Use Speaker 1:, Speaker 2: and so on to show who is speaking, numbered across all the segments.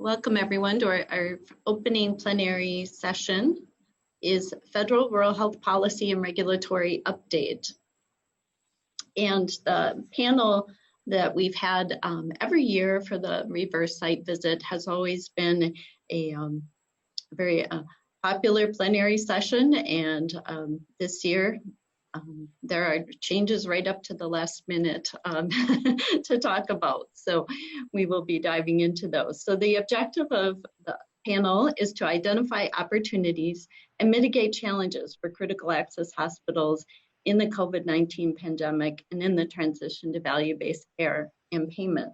Speaker 1: Welcome everyone to our opening plenary session is Federal Rural Health Policy and Regulatory Update. And the panel that we've had every year for the reverse site visit has always been a very popular plenary session, and this year there are changes right up to the last minute to talk about. So we will be diving into those. So the objective of the panel is to identify opportunities and mitigate challenges for critical access hospitals in the COVID-19 pandemic and in the transition to value-based care and payment.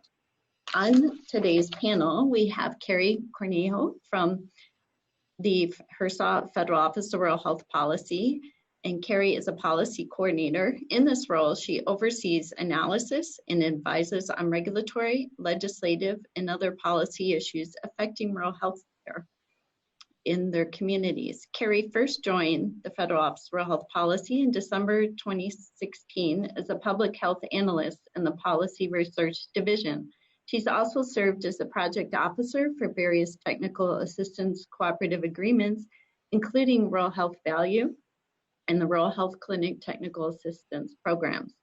Speaker 1: On today's panel, we have Carrie Cornejo from the HRSA Federal Office of Rural Health Policy. And Carrie is a policy coordinator. In this role, she oversees analysis and advises on regulatory, legislative, and other policy issues affecting rural health care in their communities. Carrie first joined the Federal Office of Rural Health Policy in December 2016 as a public health analyst in the Policy Research Division. She's also served as a project officer for various technical assistance cooperative agreements, including Rural Health Value and the Rural Health Clinic Technical Assistance Programs.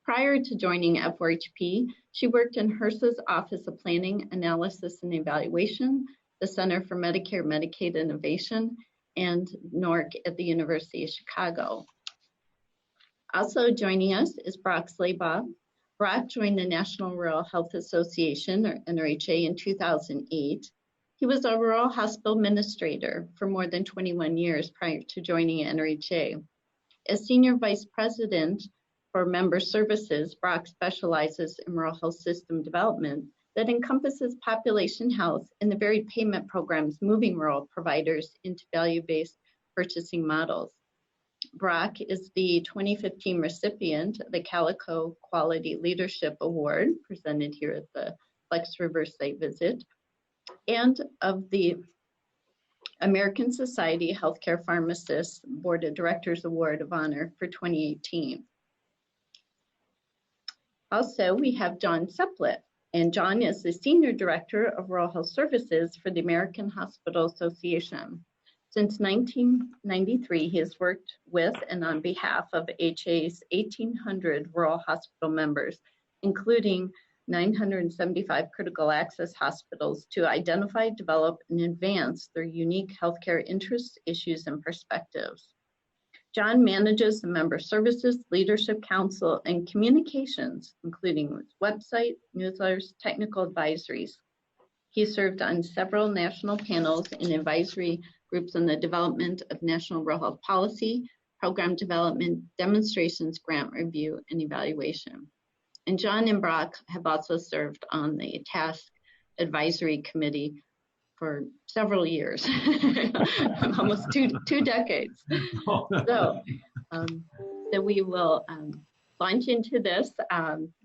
Speaker 1: Prior to joining F4HP, she worked in HRSA's Office of Planning, Analysis, and Evaluation, the Center for Medicare Medicaid Innovation, and NORC at the University of Chicago. Also joining us is Brock Slabaugh. Brock joined the National Rural Health Association, or NRHA, in 2008. He was a rural hospital administrator for more than 21 years prior to joining NRHA. As Senior Vice President for Member Services, Brock specializes in rural health system development that encompasses population health and the varied payment programs moving rural providers into value-based purchasing models. Brock is the 2015 recipient of the Calico Quality Leadership Award, presented here at the Flex Reverse Site Visit, and of the American Society of Healthcare Pharmacists Board of Directors Award of Honor for 2018. Also, we have John Seplet, and John is the Senior Director of Rural Health Services for the American Hospital Association. Since 1993, he has worked with and on behalf of HA's 1,800 rural hospital members, including 975 critical access hospitals, to identify, develop, and advance their unique healthcare interests, issues, and perspectives. John manages the Member Services, Leadership Council, and Communications, including website, newsletters, technical advisories. He served on several national panels and advisory groups on the development of national rural health policy, program development, demonstrations, grant review, and evaluation. And John and Brock have also served on the Task Advisory Committee for several years, almost two decades. So we will launch into this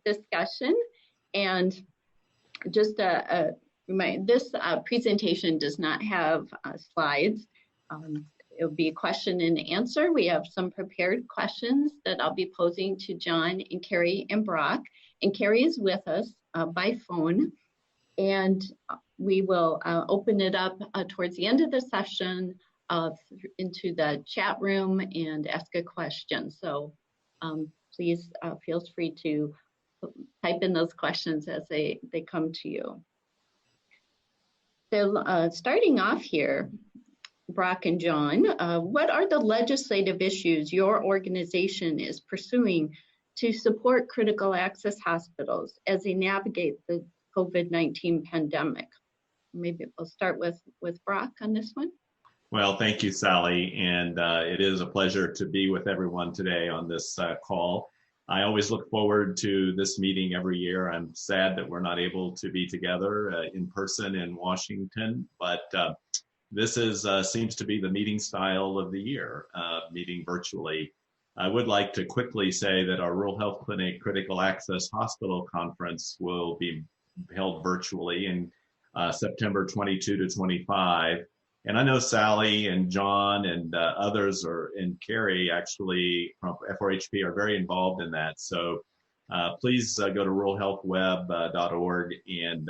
Speaker 1: discussion. And just this presentation does not have slides. It will be a question and answer. We have some prepared questions that I'll be posing to John and Carrie and Brock. And Carrie is with us by phone. And we will open it up towards the end of the session into the chat room and ask a question. So please feel free to type in those questions as they come to you. So starting off here, Brock and John, what are the legislative issues your organization is pursuing to support critical access hospitals as they navigate the COVID-19 pandemic? Maybe we'll start with Brock on this one.
Speaker 2: Well, thank you, Sally, and it is a pleasure to be with everyone today on this call. I always look forward to this meeting every year. I'm sad that we're not able to be together in person in Washington, but this seems to be the meeting style of the year, meeting virtually. I would like to quickly say that our Rural Health Clinic Critical Access Hospital Conference will be held virtually in September 22 to 25. And I know Sally and John and others and Carrie actually from F4HP are very involved in that. So please go to ruralhealthweb.org and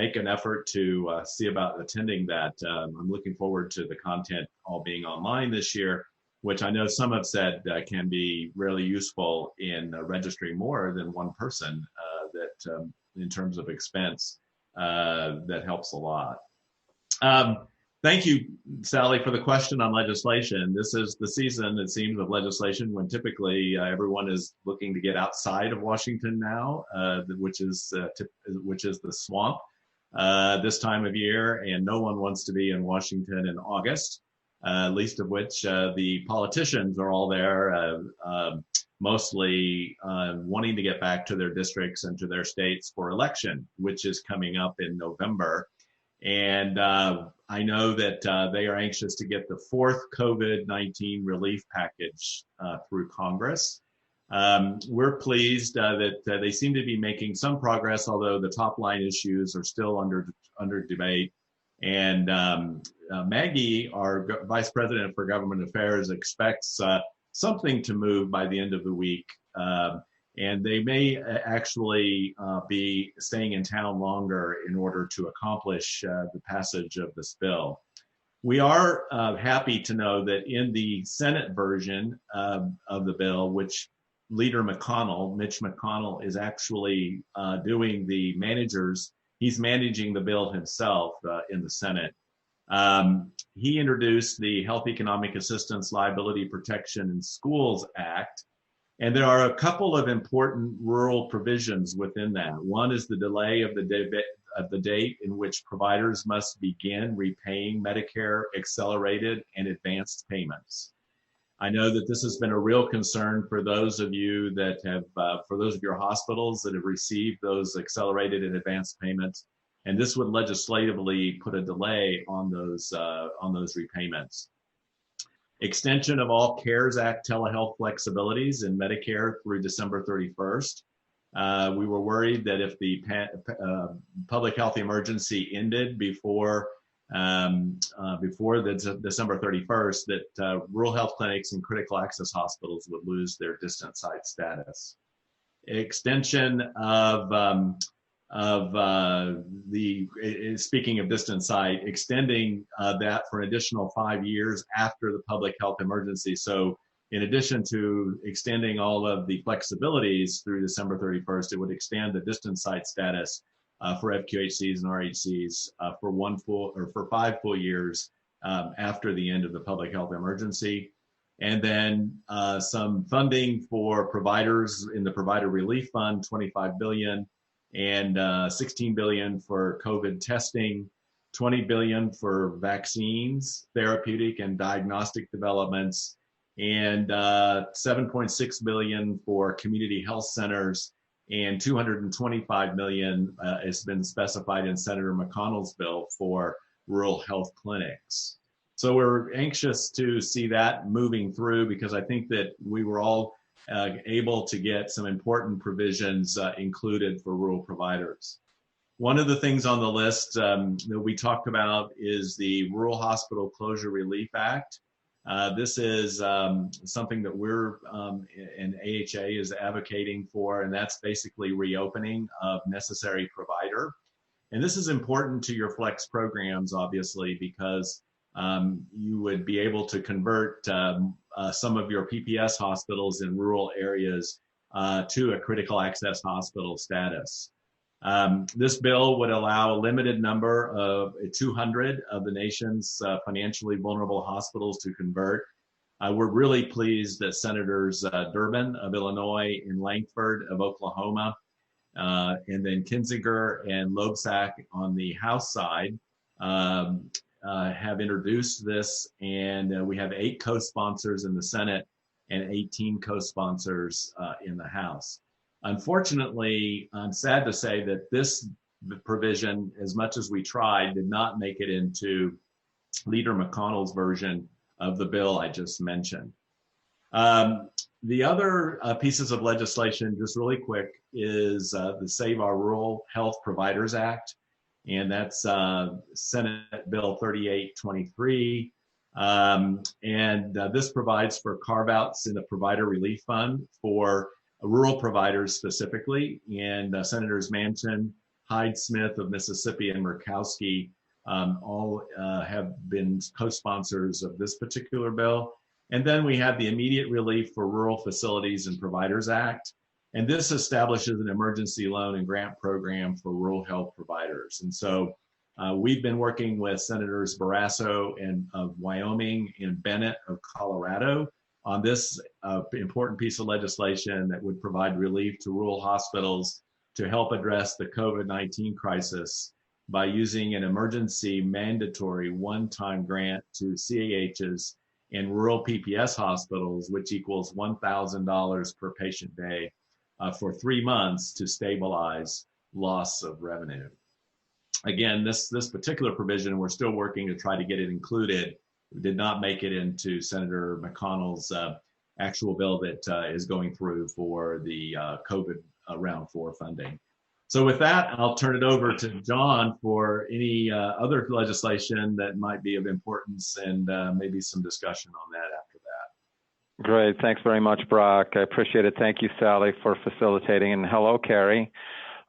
Speaker 2: make an effort to see about attending that. I'm looking forward to the content all being online this year, which I know some have said can be really useful in registering more than one person that in terms of expense, that helps a lot. Thank you, Sally, for the question on legislation. This is the season, it seems, of legislation when typically everyone is looking to get outside of Washington now, which is the swamp this time of year, and no one wants to be in Washington in August, least of which the politicians are all there, mostly wanting to get back to their districts and to their states for election, which is coming up in November. And I know that they are anxious to get the fourth COVID-19 relief package through Congress. We're pleased that they seem to be making some progress, although the top line issues are still under debate. And Maggie, our Vice President for Government Affairs, expects something to move by the end of the week. And they may actually be staying in town longer in order to accomplish the passage of this bill. We are happy to know that in the Senate version of the bill, which Leader McConnell, Mitch McConnell, is actually doing the managers, he's managing the bill himself in the Senate. He introduced the Health Economic Assistance Liability Protection in Schools Act. And there are a couple of important rural provisions within that. One is the delay of the date in which providers must begin repaying Medicare accelerated and advanced payments. I know that this has been a real concern for those of you that have, for those of your hospitals that have received those accelerated and advanced payments. And this would legislatively put a delay on those repayments. Extension of all CARES Act telehealth flexibilities in Medicare through December 31st. We were worried that if the public health emergency ended before the December 31st, that rural health clinics and critical access hospitals would lose their distant site status. Extension speaking of distant site, extending that for an additional 5 years after the public health emergency. So in addition to extending all of the flexibilities through December 31st, it would extend the distant site status for FQHCs and RHCs for 5 full years after the end of the public health emergency. And then some funding for providers in the Provider Relief Fund, $25 billion. And $16 billion for COVID testing, $20 billion for vaccines, therapeutic and diagnostic developments, and $7.6 billion for community health centers, and $225 million has been specified in Senator McConnell's bill for rural health clinics. So we're anxious to see that moving through, because I think that we were all able to get some important provisions included for rural providers. One of the things on the list that we talked about is the Rural Hospital Closure Relief Act. This is something that we're and AHA is advocating for, and that's basically reopening of necessary provider. And this is important to your flex programs, obviously, because you would be able to convert some of your PPS hospitals in rural areas to a critical access hospital status. This bill would allow a limited number of 200 of the nation's financially vulnerable hospitals to convert. We're really pleased that Senators Durbin of Illinois and Langford of Oklahoma, and then Kinzinger and Loebsack on the House side have introduced this, and we have 8 co-sponsors in the Senate and 18 co-sponsors in the House. Unfortunately, I'm sad to say that this provision, as much as we tried, did not make it into Leader McConnell's version of the bill I just mentioned. The other pieces of legislation, just really quick, is the Save Our Rural Health Providers Act. And that's Senate Bill 3823. This provides for carve-outs in the Provider Relief Fund for rural providers specifically. And Senators Manchin, Hyde Smith of Mississippi and Murkowski all have been co-sponsors of this particular bill. And then we have the Immediate Relief for Rural Facilities and Providers Act. And this establishes an emergency loan and grant program for rural health providers. And so we've been working with Senators Barrasso of Wyoming and Bennett of Colorado on this important piece of legislation that would provide relief to rural hospitals to help address the COVID-19 crisis by using an emergency mandatory one-time grant to CAHs in rural PPS hospitals, which equals $1,000 per patient day for 3 months to stabilize loss of revenue. Again, this particular provision, we're still working to try to get it included. We did not make it into Senator McConnell's actual bill that is going through for the COVID round 4 funding. So with that, I'll turn it over to John for any other legislation that might be of importance and maybe some discussion on that after that.
Speaker 3: Great. Thanks very much, Brock. I appreciate it. Thank you, Sally, for facilitating. And hello, Carrie.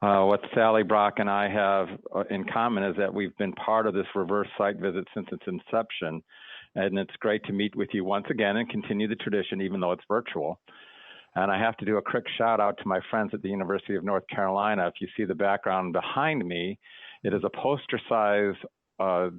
Speaker 3: What Sally, Brock, and I have in common is that we've been part of this reverse site visit since its inception. And it's great to meet with you once again and continue the tradition, even though it's virtual. And I have to do a quick shout out to my friends at the University of North Carolina. If you see the background behind me, it is a poster size of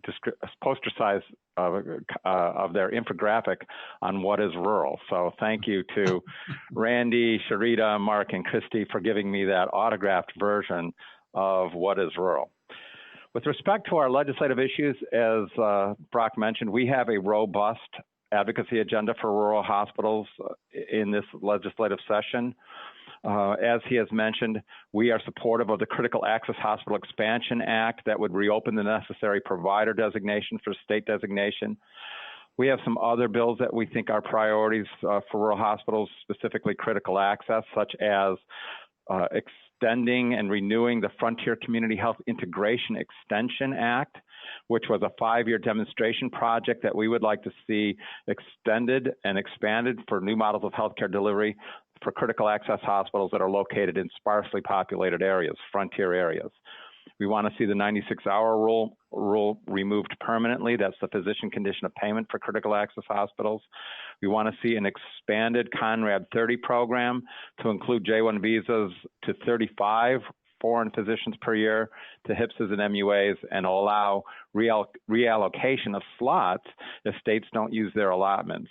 Speaker 3: their infographic on what is rural. So thank you to Randy, Sharita, Mark, and Christy for giving me that autographed version of what is rural. With respect to our legislative issues, as Brock mentioned, we have a robust advocacy agenda for rural hospitals in this legislative session. As he has mentioned, we are supportive of the Critical Access Hospital Expansion Act that would reopen the necessary provider designation for state designation. We have some other bills that we think are priorities for rural hospitals, specifically critical access, such as extending and renewing the Frontier Community Health Integration Extension Act, which was a 5-year demonstration project that we would like to see extended and expanded for new models of healthcare delivery for critical access hospitals that are located in sparsely populated areas, frontier areas. We want to see the 96-hour rule removed permanently. That's the physician condition of payment for critical access hospitals. We want to see an expanded Conrad 30 program to include J-1 visas to 35 foreign physicians per year to Hhs and MUAs, and allow reallocation of slots if states don't use their allotments.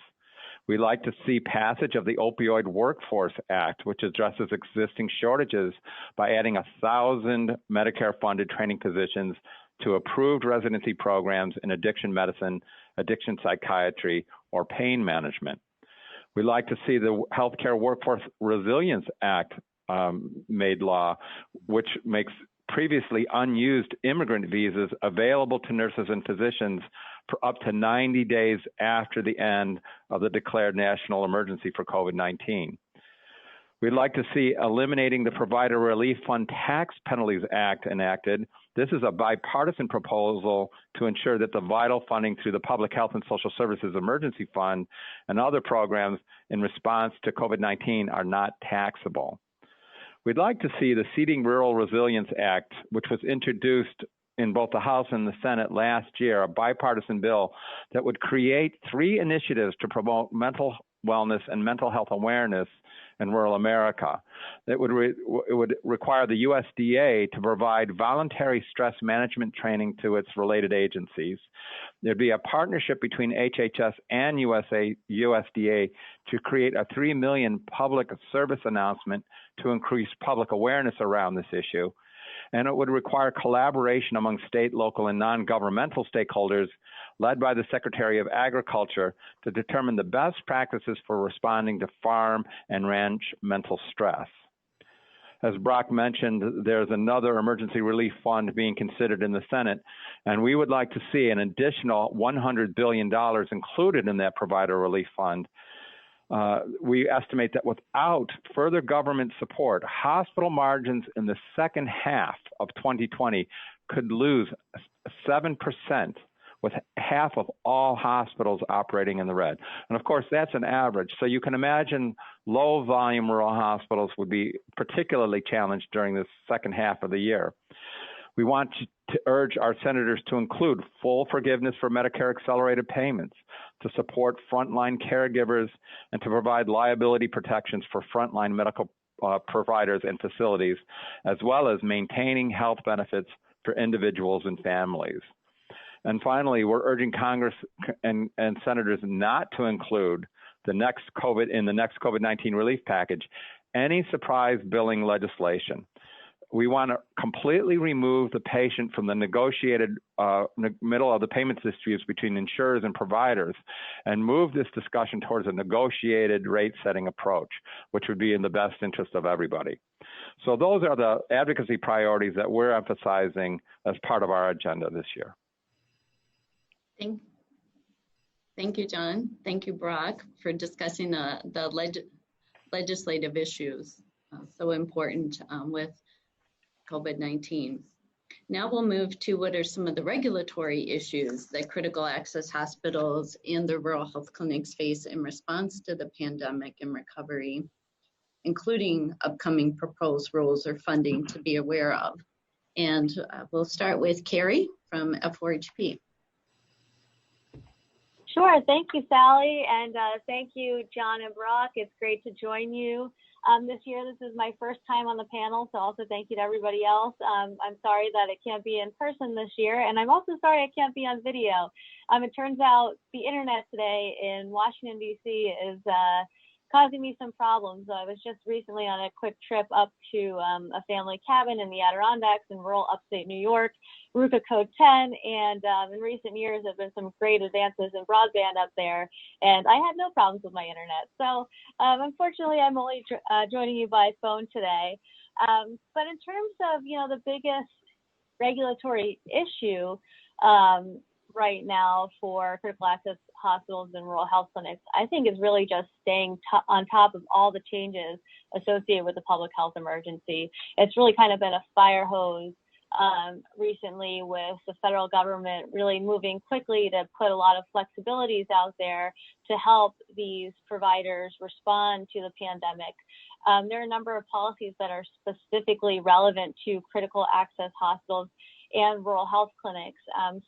Speaker 3: We'd like to see passage of the Opioid Workforce Act, which addresses existing shortages by adding 1,000 Medicare-funded training positions to approved residency programs in addiction medicine, addiction psychiatry, or pain management. We'd like to see the Healthcare Workforce Resilience Act made law, which makes previously unused immigrant visas available to nurses and physicians for up to 90 days after the end of the declared national emergency for COVID-19. We'd like to see eliminating the Provider Relief Fund Tax Penalties Act enacted. This is a bipartisan proposal to ensure that the vital funding through the Public Health and Social Services Emergency Fund and other programs in response to COVID-19 are not taxable. We'd like to see the Seeding Rural Resilience Act, which was introduced in both the House and the Senate last year, a bipartisan bill that would create 3 initiatives to promote mental wellness and mental health awareness in rural America. It would require the USDA to provide voluntary stress management training to its related agencies. There'd be a partnership between HHS and USDA to create a $3 million public service announcement to increase public awareness around this issue. And it would require collaboration among state, local, and non-governmental stakeholders led by the Secretary of Agriculture to determine the best practices for responding to farm and ranch mental stress. As Brock mentioned, there's another emergency relief fund being considered in the Senate, and we would like to see an additional $100 billion included in that provider relief fund. We estimate that without further government support, hospital margins in the second half of 2020 could lose 7%, with half of all hospitals operating in the red. And of course, that's an average. So you can imagine low volume rural hospitals would be particularly challenged during the second half of the year. We want to urge our senators to include full forgiveness for Medicare accelerated payments, to support frontline caregivers, and to provide liability protections for frontline medical providers and facilities, as well as maintaining health benefits for individuals and families. And finally, we're urging Congress and senators not to include the next COVID-19 relief package any surprise billing legislation. We want to completely remove the patient from the negotiated middle of the payment disputes between insurers and providers and move this discussion towards a negotiated rate setting approach, which would be in the best interest of everybody. So those are the advocacy priorities that we're emphasizing as part of our agenda this year.
Speaker 1: Thank you, John. Thank you, Brock, for discussing the legislative issues so important with COVID-19. Now we'll move to what are some of the regulatory issues that critical access hospitals and the rural health clinics face in response to the pandemic and recovery, including upcoming proposed rules or funding to be aware of. And we'll start with Carrie from F4HP.
Speaker 4: Sure. Thank you, Sally. And thank you, John and Brock. It's great to join you this year. This is my first time on the panel, so also thank you to everybody else. I'm sorry that it can't be in person this year, and I'm also sorry I can't be on video. It turns out the internet today in Washington, D.C. is causing me some problems. I was just recently on a quick trip up to a family cabin in the Adirondacks in rural upstate New York, RUCA code 10, and in recent years there have been some great advances in broadband up there, and I had no problems with my internet. So unfortunately, I'm only joining you by phone today. But in terms of, the biggest regulatory issue right now for critical access hospitals and rural health clinics, I think is really just staying on top of all the changes associated with the public health emergency. It's really kind of been a fire hose recently, with the federal government really moving quickly to put a lot of flexibilities out there to help these providers respond to the pandemic. There are a number of policies that are specifically relevant to critical access hospitals and rural health clinics.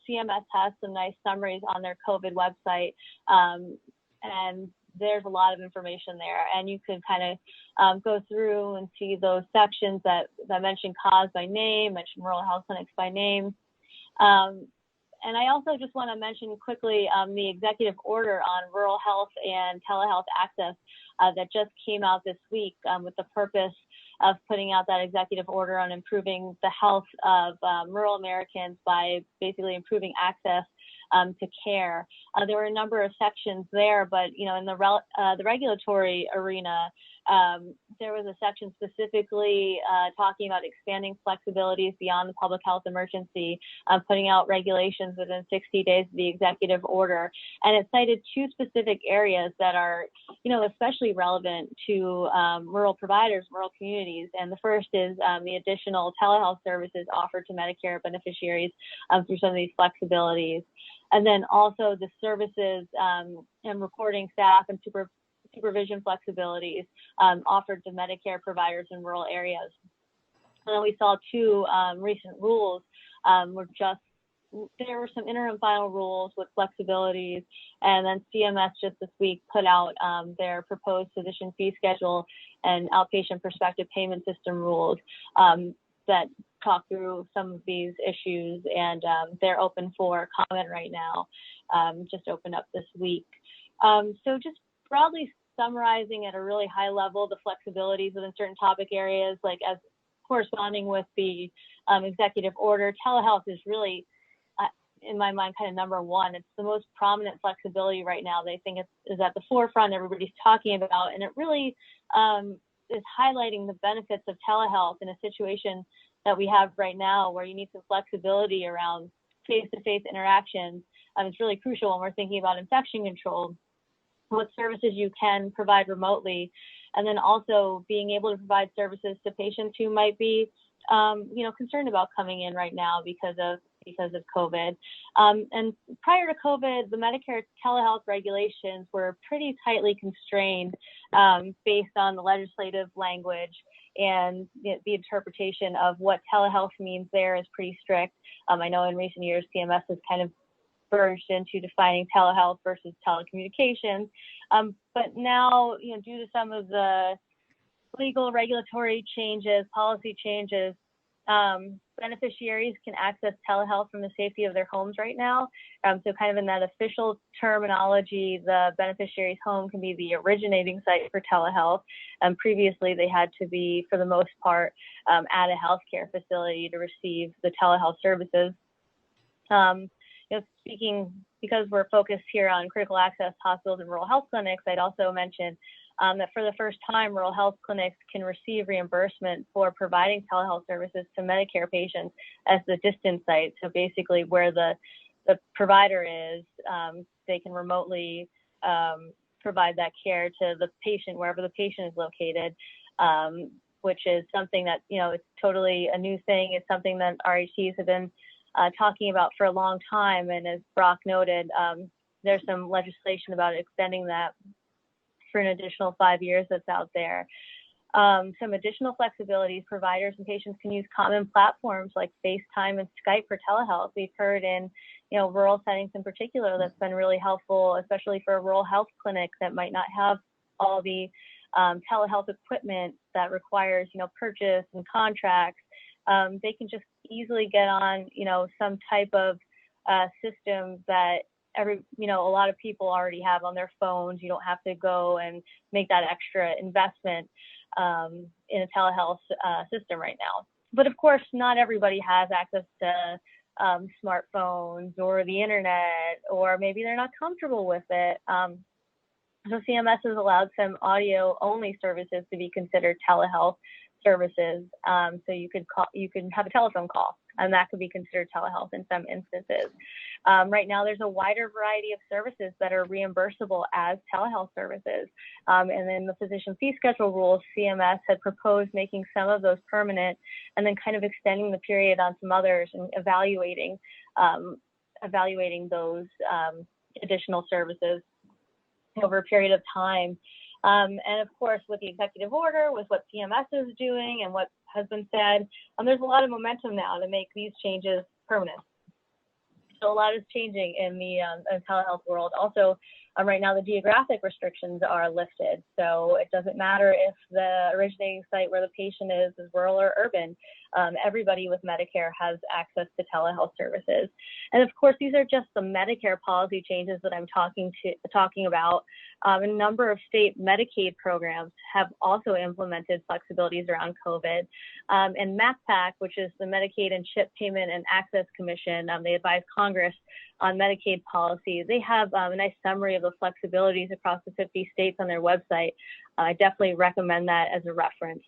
Speaker 4: CMS has some nice summaries on their COVID website, and there's a lot of information there. And you can kind of go through and see those sections that mention cause by name, mention rural health clinics by name. And I also just want to mention quickly the executive order on rural health and telehealth access that just came out this week, with the purpose of putting out that executive order on improving the health of rural Americans by basically improving access to care. There were a number of sections there, but in the regulatory arena, there was a section specifically talking about expanding flexibilities beyond the public health emergency, putting out regulations within 60 days of the executive order. And it cited two specific areas that are, especially relevant to rural providers, rural communities. And the first is the additional telehealth services offered to Medicare beneficiaries through some of these flexibilities. And then also the services and reporting staff and supervision flexibilities offered to Medicare providers in rural areas. And then we saw two recent rules. There were some interim final rules with flexibilities, and then CMS just this week put out their proposed physician fee schedule and outpatient prospective payment system rules that talk through some of these issues, and they're open for comment right now, just opened up this week. So just broadly summarizing at a really high level the flexibilities within certain topic areas, like as corresponding with the executive order, telehealth is really, in my mind, kind of number one. It's the most prominent flexibility right now. They think is at the forefront, everybody's talking about, and it really is highlighting the benefits of telehealth in a situation that we have right now where you need some flexibility around face-to-face interactions. It's really crucial when we're thinking about infection control, what services you can provide remotely, and then also being able to provide services to patients who might be concerned about coming in right now because of COVID. And prior to COVID, the Medicare telehealth regulations were pretty tightly constrained based on the legislative language. and the interpretation of what telehealth means there is pretty strict. I know in recent years, CMS has kind of verged into defining telehealth versus telecommunications. But now, due to some of the legal regulatory changes, policy changes, beneficiaries can access telehealth from the safety of their homes right now. So kind of in that official terminology, the beneficiary's home can be the originating site for telehealth. Previously, they had to be, for the most part, at a healthcare facility to receive the telehealth services. Speaking, because we're focused here on critical access hospitals and rural health clinics, I'd also mention that for the first time, rural health clinics can receive reimbursement for providing telehealth services to Medicare patients as the distance site. So basically where the provider is, they can remotely provide that care to the patient wherever the patient is located, which is something that, it's totally a new thing. It's something that RHTs have been talking about for a long time. And as Brock noted, there's some legislation about extending that for an additional 5 years that's out there. Some additional flexibilities, providers and patients can use common platforms like FaceTime and Skype for telehealth. We've heard in rural settings in particular that's been really helpful, especially for a rural health clinic that might not have all the telehealth equipment that requires purchase and contracts. They can just easily get on some type of system that a lot of people already have on their phones. You don't have to go and make that extra investment in a telehealth system right now. But of course, not everybody has access to smartphones or the internet, or maybe they're not comfortable with it. So CMS has allowed some audio-only services to be considered telehealth services. So you can have a telephone call, and that could be considered telehealth in some instances. Right now, there's a wider variety of services that are reimbursable as telehealth services. And in the physician fee schedule rules, CMS had proposed making some of those permanent and then kind of extending the period on some others and evaluating those additional services over a period of time. And of course, with the executive order, with what CMS is doing and what has been said, there's a lot of momentum now to make these changes permanent. So a lot is changing in the telehealth world. Also, right now the geographic restrictions are lifted. So it doesn't matter if the originating site where the patient is rural or urban. Everybody with Medicare has access to telehealth services. And of course, these are just the Medicare policy changes that I'm talking about. A number of state Medicaid programs have also implemented flexibilities around COVID. And MACPAC, which is the Medicaid and Chip Payment and Access Commission, they advise Congress on Medicaid policy. They have a nice summary of the flexibilities across the 50 states on their website. I definitely recommend that as a reference.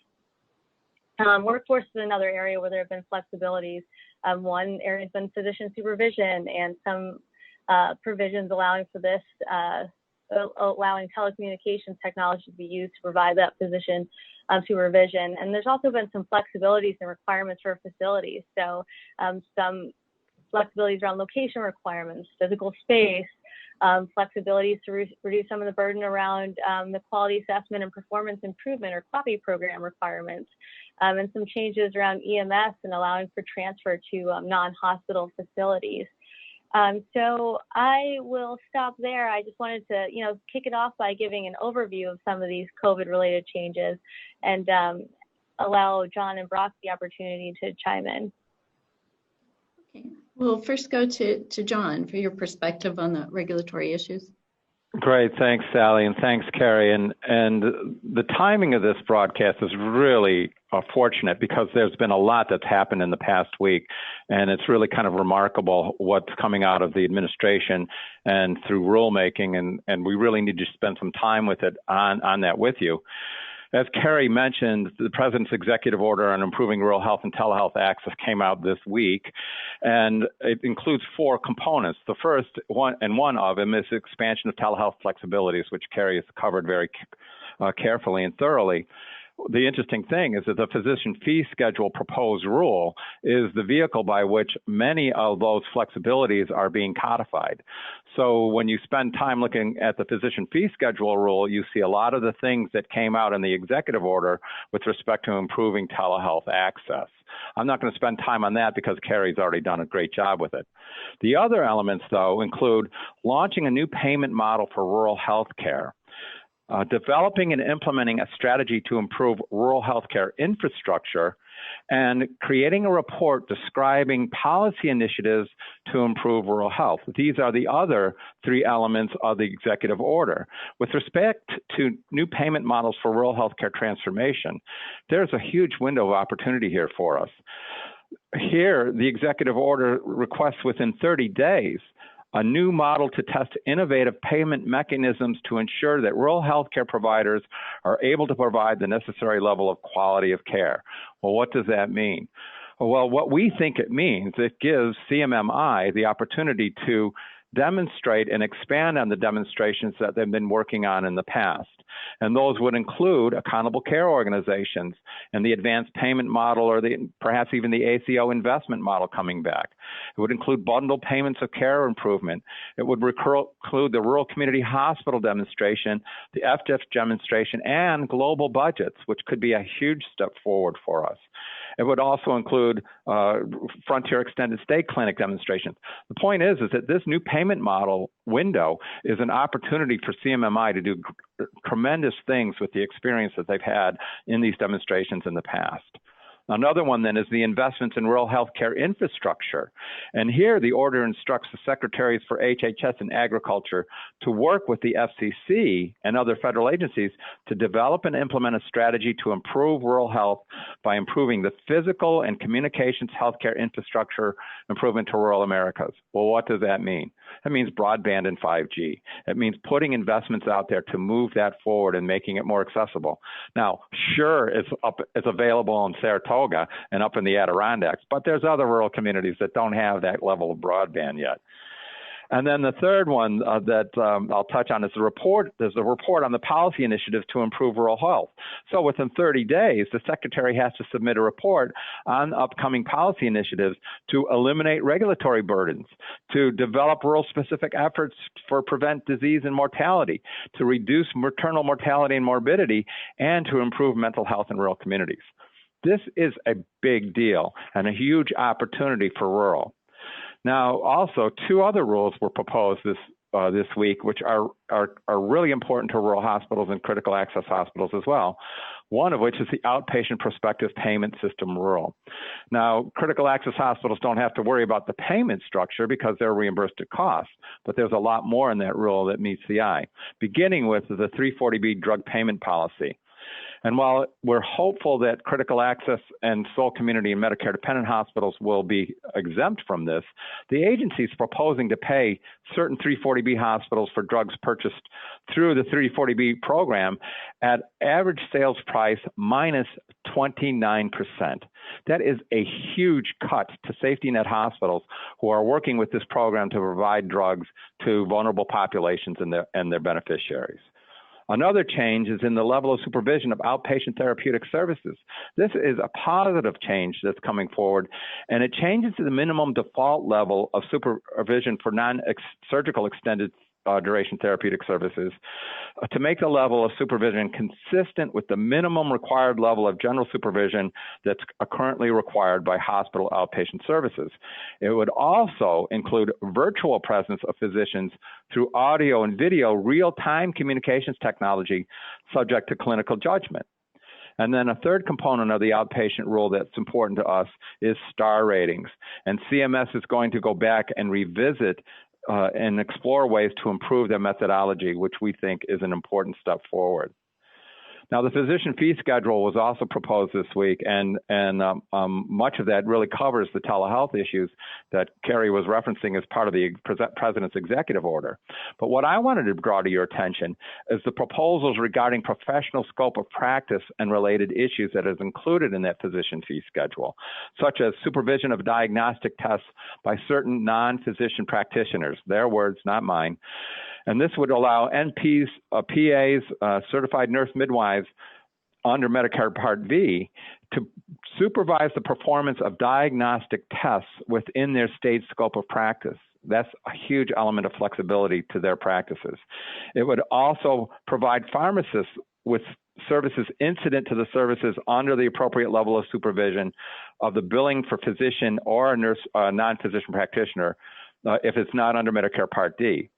Speaker 4: Workforce is another area where there have been flexibilities. One area has been physician supervision, and some provisions allowing for this, allowing telecommunications technology to be used to provide that physician supervision. And there's also been some flexibilities and requirements for facilities. So some flexibilities around location requirements, physical space, flexibilities to reduce some of the burden around the quality assessment and performance improvement or QAPI program requirements, and some changes around EMS and allowing for transfer to non-hospital facilities. So I will stop there. I just wanted to, kick it off by giving an overview of some of these COVID-related changes and allow John and Brock the opportunity to chime in.
Speaker 1: Okay, we'll first go to John for your perspective on the regulatory issues.
Speaker 3: Great, thanks, Sally, and thanks, Carrie. And the timing of this broadcast is really fortunate because there's been a lot that's happened in the past week, and it's really kind of remarkable what's coming out of the administration and through rulemaking, and we really need to spend some time with it on that with you. As Carrie mentioned, the President's executive order on improving rural health and telehealth access came out this week, and it includes 4 components. The first one of them is expansion of telehealth flexibilities, which Carrie has covered very carefully and thoroughly. the interesting thing is that the physician fee schedule proposed rule is the vehicle by which many of those flexibilities are being codified. So when you spend time looking at the physician fee schedule rule, you see a lot of the things that came out in the executive order with respect to improving telehealth access. I'm not going to spend time on that because Carrie's already done a great job with it. The other elements, though, include launching a new payment model for rural health care, developing and implementing a strategy to improve rural healthcare infrastructure, and creating a report describing policy initiatives to improve rural health. These are the other three elements of the executive order. With respect to new payment models for rural healthcare transformation, there's a huge window of opportunity here for us. Here, the executive order requests within 30 days a new model to test innovative payment mechanisms to ensure that rural healthcare providers are able to provide the necessary level of quality of care. Well, what does that mean? Well, what we think it means, it gives CMMI the opportunity to demonstrate and expand on the demonstrations that they've been working on in the past. And those would include accountable care organizations and the advanced payment model, or perhaps even the ACO investment model coming back. It would include bundled payments of care improvement. It would include the rural community hospital demonstration, the FDIF demonstration, and global budgets, which could be a huge step forward for us. It would also include frontier extended stay clinic demonstrations. The point is that this new payment model window is an opportunity for CMMI to do tremendous things with the experience that they've had in these demonstrations in the past. Another one then is the investments in rural healthcare infrastructure. And here the order instructs the secretaries for HHS and agriculture to work with the FCC and other federal agencies to develop and implement a strategy to improve rural health by improving the physical and communications healthcare infrastructure improvement to rural Americas. Well, what does that mean? That means broadband and 5G. It means putting investments out there to move that forward and making it more accessible. Now, sure, it's available in Saratoga and up in the Adirondacks, but there's other rural communities that don't have that level of broadband yet. And then the third one that I'll touch on is the report. There's a report on the policy initiatives to improve rural health. So within 30 days, the secretary has to submit a report on upcoming policy initiatives to eliminate regulatory burdens, to develop rural-specific efforts for prevent disease and mortality, to reduce maternal mortality and morbidity, and to improve mental health in rural communities. This is a big deal and a huge opportunity for rural. Now, also, two other rules were proposed this week, which are really important to rural hospitals and critical access hospitals as well. One of which is the Outpatient Prospective Payment System rule. Now, critical access hospitals don't have to worry about the payment structure because they're reimbursed at cost, but there's a lot more in that rule that meets the eye, beginning with the 340B drug payment policy. And while we're hopeful that critical access and sole community and Medicare dependent hospitals will be exempt from this, the agency is proposing to pay certain 340B hospitals for drugs purchased through the 340B program at average sales price minus 29%. That is a huge cut to safety net hospitals who are working with this program to provide drugs to vulnerable populations and their beneficiaries. Another change is in the level of supervision of outpatient therapeutic services. This is a positive change that's coming forward, and it changes the minimum default level of supervision for non-surgical extended duration therapeutic services to make the level of supervision consistent with the minimum required level of general supervision that's currently required by hospital outpatient services. It would also include virtual presence of physicians through audio and video real-time communications technology subject to clinical judgment. And then a third component of the outpatient rule that's important to us is star ratings. And CMS is going to go back and revisit and explore ways to improve their methodology, which we think is an important step forward. Now, the physician fee schedule was also proposed this week, and much of that really covers the telehealth issues that Carrie was referencing as part of the president's executive order. But what I wanted to draw to your attention is the proposals regarding professional scope of practice and related issues that is included in that physician fee schedule, such as supervision of diagnostic tests by certain non-physician practitioners, their words, not mine. And this would allow NPs, PAs, certified nurse midwives under Medicare Part V to supervise the performance of diagnostic tests within their state scope of practice. That's a huge element of flexibility to their practices. It would also provide pharmacists with services incident to the services under the appropriate level of supervision of the billing for physician or nurse, non-physician practitioner, if it's not under Medicare Part D.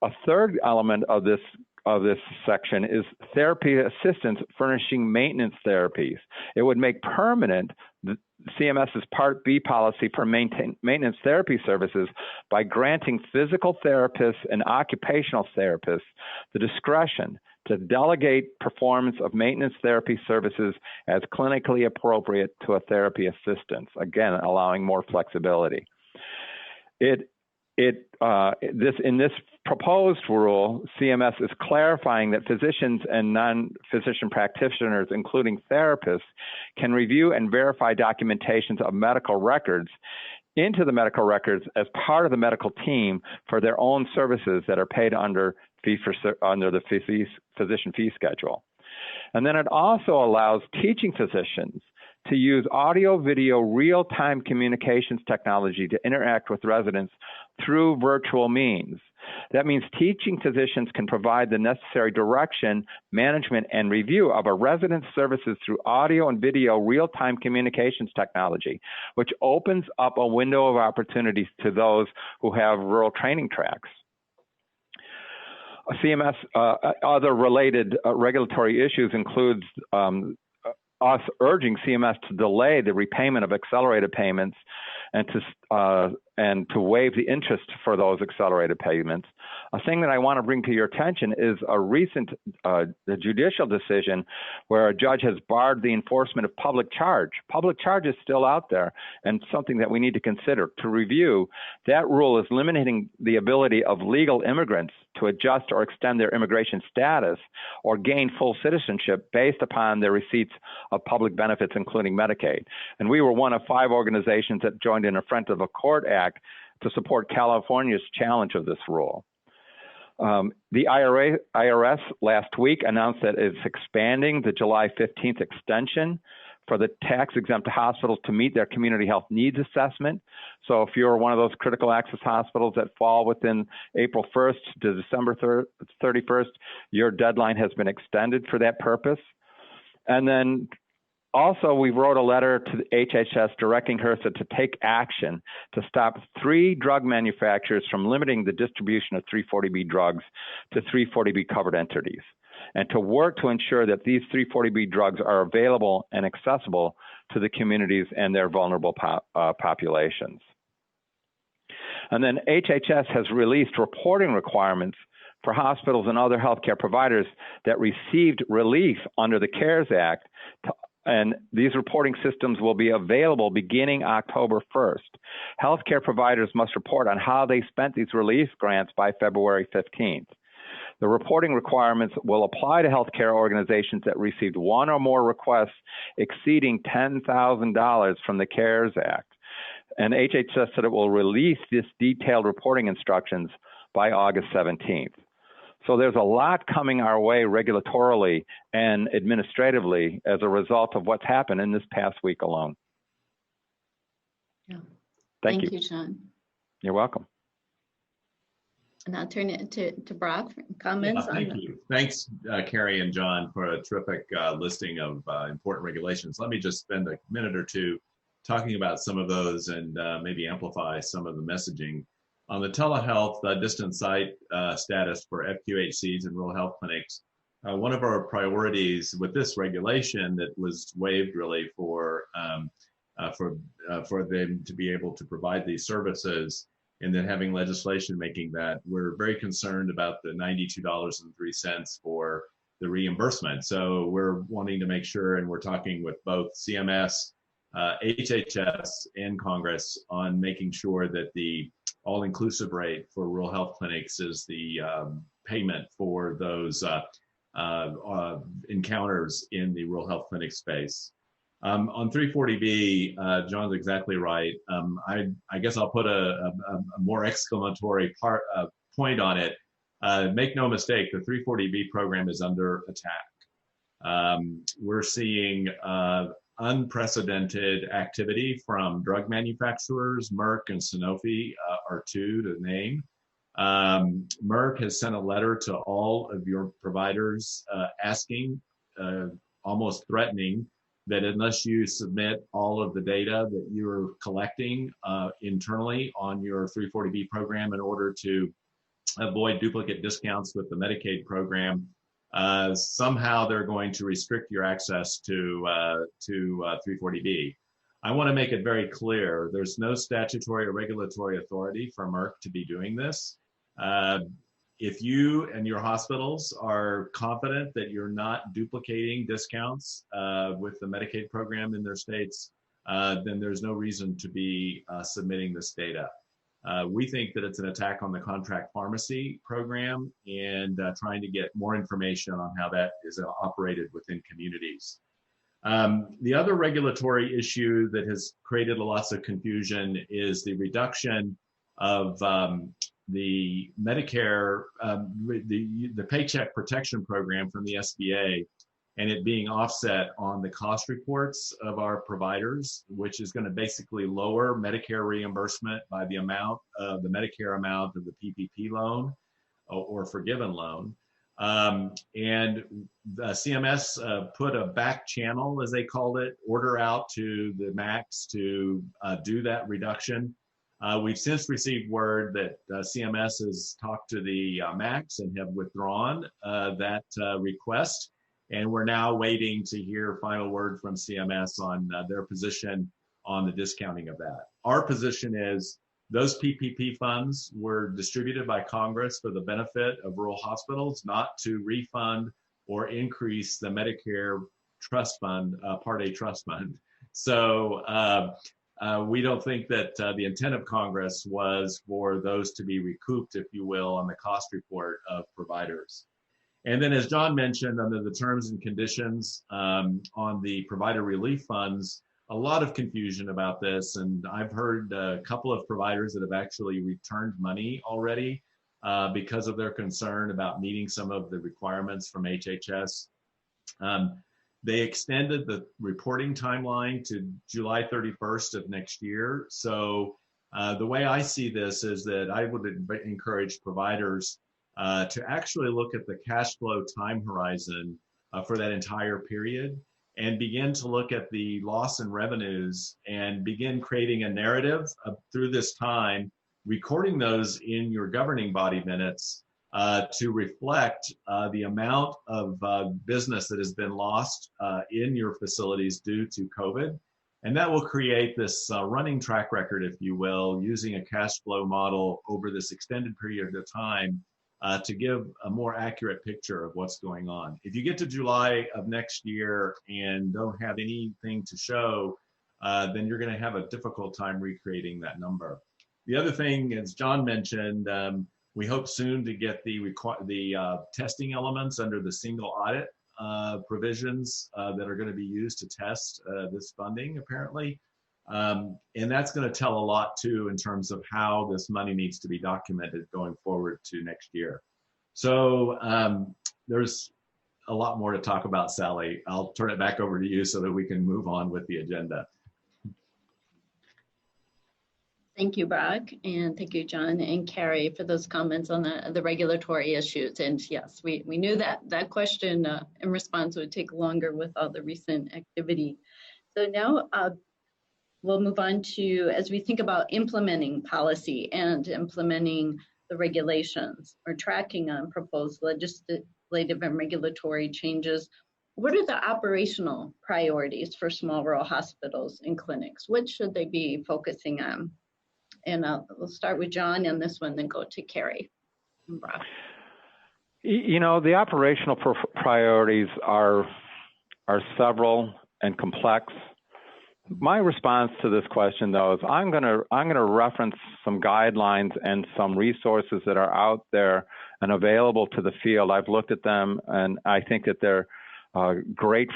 Speaker 3: A third element of this section is therapy assistance furnishing maintenance therapies. It would make permanent the CMS's Part B policy for maintenance therapy services by granting physical therapists and occupational therapists the discretion to delegate performance of maintenance therapy services as clinically appropriate to a therapy assistant, again, allowing more flexibility. In this proposed rule, CMS is clarifying that physicians and non-physician practitioners, including therapists, can review and verify documentations of medical records into the medical records as part of the medical team for their own services that are paid under the physician fee schedule. And then it also allows teaching physicians to use audio-video real-time communications technology to interact with residents through virtual means. That means teaching physicians can provide the necessary direction, management, and review of a resident's services through audio and video real-time communications technology, which opens up a window of opportunities to those who have rural training tracks. CMS, other related regulatory issues includes us urging CMS to delay the repayment of accelerated payments and to waive the interest for those accelerated payments. A thing that I want to bring to your attention is a recent judicial decision where a judge has barred the enforcement of public charge. Public charge is still out there and something that we need to consider. To review, that rule is limiting the ability of legal immigrants to adjust or extend their immigration status or gain full citizenship based upon their receipts of public benefits, including Medicaid. And we were one of 5 organizations that joined in a Friend of the Court Act to support California's challenge of this rule. The IRS last week announced that it's expanding the July 15th extension for the tax-exempt hospitals to meet their community health needs assessment. So if you're one of those critical access hospitals that fall within April 1st to December 31st, your deadline has been extended for that purpose. And then also, we wrote a letter to the HHS directing HRSA to take action to stop 3 drug manufacturers from limiting the distribution of 340B drugs to 340B covered entities, and to work to ensure that these 340B drugs are available and accessible to the communities and their vulnerable populations. And then HHS has released reporting requirements for hospitals and other healthcare providers that received relief under the CARES Act, and these reporting systems will be available beginning October 1st. Healthcare providers must report on how they spent these relief grants by February 15th. The reporting requirements will apply to healthcare organizations that received 1 or more requests exceeding $10,000 from the CARES Act. And HHS said it will release this detailed reporting instructions by August 17th. So there's a lot coming our way regulatorily and administratively as a result of what's happened in this past week alone.
Speaker 1: Yeah.
Speaker 3: Thank you.
Speaker 1: Thank you, John.
Speaker 3: You're welcome.
Speaker 1: And I'll turn it to Brock for comments.
Speaker 2: Thank you. Thanks, Carrie and John, for a terrific listing of important regulations. Let me just spend a minute or two talking about some of those and maybe amplify some of the messaging. On the telehealth distant site status for FQHCs and rural health clinics, one of our priorities with this regulation that was waived really for them to be able to provide these services, and then having legislation making that, we're very concerned about the $92.03 for the reimbursement. So we're wanting to make sure, and we're talking with both CMS, HHS, and Congress on making sure that the all-inclusive rate for rural health clinics is the payment for those encounters in the rural health clinic space. On 340B, John's exactly right. I guess I'll put a more exclamatory point on it. Make no mistake, the 340B program is under attack. We're seeing unprecedented activity from drug manufacturers. Merck and Sanofi are two to name. Merck has sent a letter to all of your providers asking, almost threatening, that unless you submit all of the data that you're collecting internally on your 340B program in order to avoid duplicate discounts with the Medicaid program, somehow they're going to restrict your access to 340B. I want to make it very clear, there's no statutory or regulatory authority for Merck to be doing this. If you and your hospitals are confident that you're not duplicating discounts with the Medicaid program in their states, then there's no reason to be submitting this data. We think that it's an attack on the contract pharmacy program and trying to get more information on how that is operated within communities. The other regulatory issue that has created lots of confusion is the reduction of the Medicare, the Paycheck Protection Program from the SBA, and it being offset on the cost reports of our providers, which is going to basically lower Medicare reimbursement by the amount of the Medicare amount of the PPP loan or forgiven loan. And the CMS put a back channel, as they called it, order out to the MACs to do that reduction. We've since received word that CMS has talked to the MACs and have withdrawn that request. And we're now waiting to hear final word from CMS on their position on the discounting of that. Our position is those PPP funds were distributed by Congress for the benefit of rural hospitals, not to refund or increase the Medicare trust fund, Part A trust fund. So we don't think that the intent of Congress was for those to be recouped, if you will, on the cost report of providers. And then, as John mentioned, under the terms and conditions on the provider relief funds, a lot of confusion about this. And I've heard a couple of providers that have actually returned money already because of their concern about meeting some of the requirements from HHS. They extended the reporting timeline to July 31st of next year. So the way I see this is that I would encourage providers to actually look at the cash flow time horizon for that entire period and begin to look at the loss in revenues and begin creating a narrative through this time, recording those in your governing body minutes to reflect the amount of business that has been lost in your facilities due to COVID. And that will create this running track record, if you will, using a cash flow model over this extended period of time to give a more accurate picture of what's going on. If you get to July of next year and don't have anything to show, then you're going to have a difficult time recreating that number. The other thing, as John mentioned, we hope soon to get the testing elements under the single audit provisions that are going to be used to test this funding, apparently. And that's going to tell a lot, too, in terms of how this money needs to be documented going forward to next year. So there's a lot more to talk about, Sally. I'll turn it back over to you so that we can move on with the agenda.
Speaker 1: Thank you, Brock, and thank you, John and Carrie, for those comments on the regulatory issues. And yes, we knew that question in response would take longer with all the recent activity. So now we'll move on to, as we think about implementing policy and implementing the regulations or tracking on proposed legislative and regulatory changes, what are the operational priorities for small rural hospitals and clinics? What should they be focusing on? And we'll start with John on this one, then go to Carrie and Brock.
Speaker 3: You know, the operational priorities are several and complex. My response to this question, though, is I'm going to reference some guidelines and some resources that are out there and available to the field. I've looked at them, and I think that they're great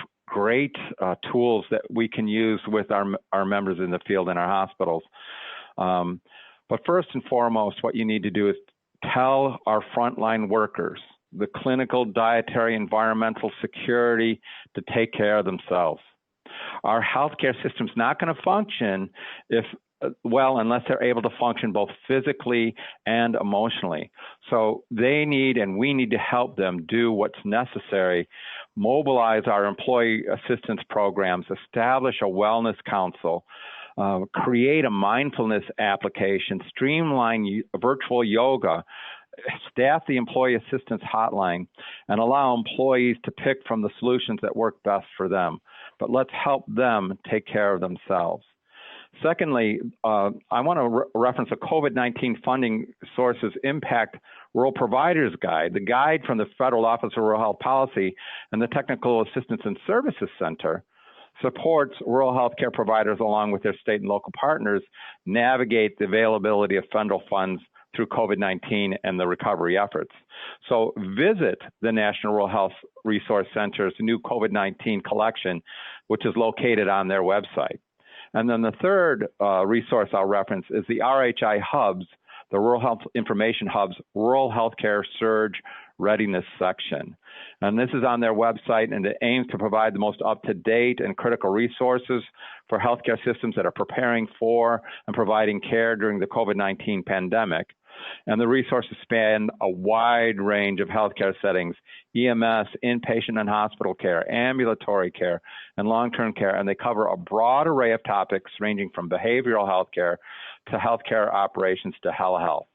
Speaker 3: tools that we can use with our members in the field in our hospitals. But first and foremost, what you need to do is tell our frontline workers the clinical, dietary, environmental security to take care of themselves. Our healthcare system's not going to function unless they're able to function both physically and emotionally. So they need, and we need to help them do what's necessary, mobilize our employee assistance programs, establish a wellness council, create a mindfulness application, streamline virtual yoga, staff the employee assistance hotline, and allow employees to pick from the solutions that work best for them. But let's help them take care of themselves. Secondly, I want to reference a COVID-19 funding sources impact rural providers guide, the guide from the Federal Office of Rural Health Policy and the Technical Assistance and Services Center supports rural healthcare providers along with their state and local partners navigate the availability of federal funds through COVID-19 and the recovery efforts. So visit the National Rural Health Resource Center's new COVID-19 collection, which is located on their website. And then the third resource I'll reference is the RHI Hubs, the Rural Health Information Hub's Rural Healthcare Surge Readiness section. And this is on their website, and it aims to provide the most up-to-date and critical resources for healthcare systems that are preparing for and providing care during the COVID-19 pandemic. And the resources span a wide range of healthcare settings, EMS, inpatient and hospital care, ambulatory care, and long-term care, and they cover a broad array of topics ranging from behavioral healthcare to healthcare operations to telehealth.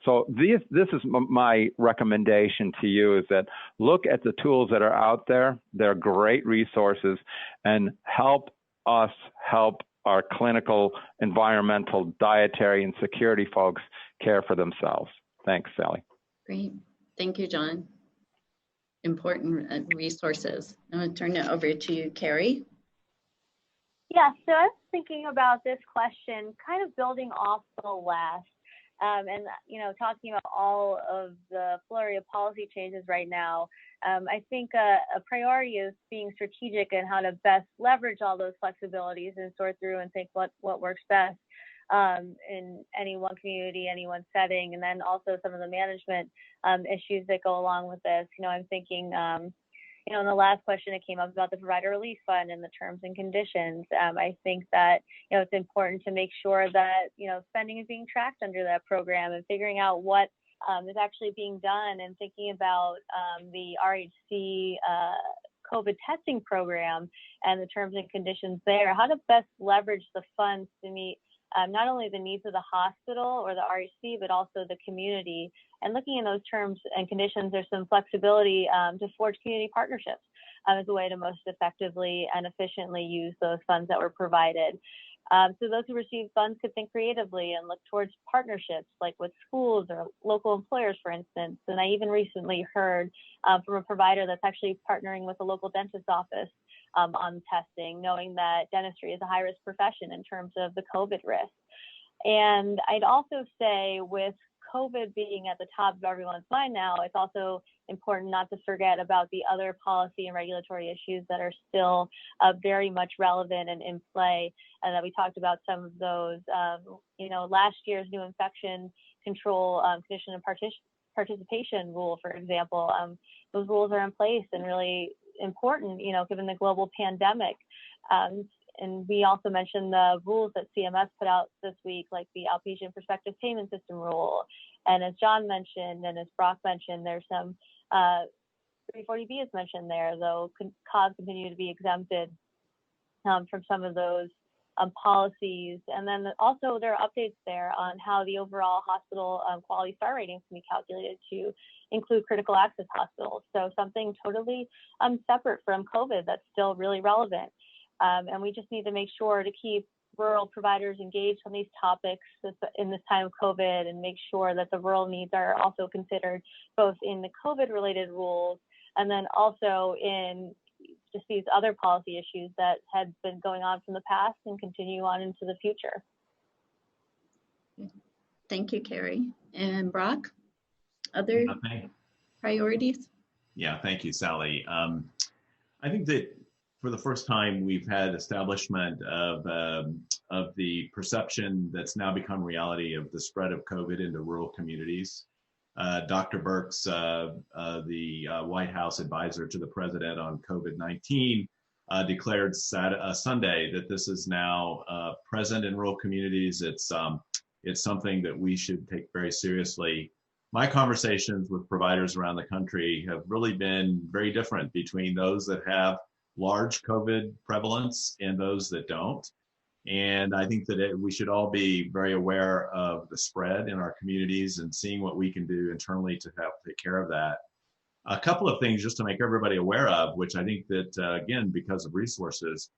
Speaker 3: So this is my recommendation to you, is that look at the tools that are out there. They're great resources, and help us help our clinical, environmental, dietary, and security folks care for themselves. Thanks, Sally.
Speaker 1: Great. Thank you, John. Important resources. I'm going to turn it over to you, Carrie.
Speaker 4: Yeah, so I was thinking about this question, kind of building off the last, and talking about all of the flurry of policy changes right now. I think a priority is being strategic in how to best leverage all those flexibilities and sort through and think what works best in any one community, any one setting, and then also some of the management issues that go along with this. I'm thinking, in the last question it came up about the Provider Relief Fund and the terms and conditions. I think that, it's important to make sure that, spending is being tracked under that program and figuring out what is actually being done, and thinking about the RHC COVID testing program and the terms and conditions there, how to best leverage the funds to meet not only the needs of the hospital or the RHC, but also the community. And looking in those terms and conditions, there's some flexibility to forge community partnerships as a way to most effectively and efficiently use those funds that were provided. So those who receive funds could think creatively and look towards partnerships, like with schools or local employers, for instance. And I even recently heard from a provider that's actually partnering with a local dentist's office on testing, knowing that dentistry is a high-risk profession in terms of the COVID risk. And I'd also say, with COVID being at the top of everyone's mind now, it's also important not to forget about the other policy and regulatory issues that are still very much relevant and in play, and that we talked about some of those. Last year's new infection control condition and participation rule, for example, those rules are in place and really important, given the global pandemic. And we also mentioned the rules that CMS put out this week, like the Outpatient Prospective Payment System rule. And as John mentioned, and as Brock mentioned, there's some 340B is mentioned there, though COGS continue to be exempted from some of those policies. And then also there are updates there on how the overall hospital quality star ratings can be calculated to include critical access hospitals. So something totally separate from COVID that's still really relevant. And we just need to make sure to keep rural providers engaged on these topics in this time of COVID, and make sure that the rural needs are also considered both in the COVID-related rules and then also in just these other policy issues that had been going on from the past and continue on into the future.
Speaker 1: Thank you, Carrie. And Brock, other priorities?
Speaker 2: Yeah, thank you, Sally. I think that for the first time, we've had establishment of the perception that's now become reality of the spread of COVID into rural communities. Dr. Birx, the White House advisor to the president on COVID-19, declared Sunday that this is now present in rural communities. It's something that we should take very seriously. My conversations with providers around the country have really been very different between those that have large COVID prevalence and those that don't. And I think that we should all be very aware of the spread in our communities and seeing what we can do internally to help take care of that. A couple of things just to make everybody aware of, which I think that, again, because of resources,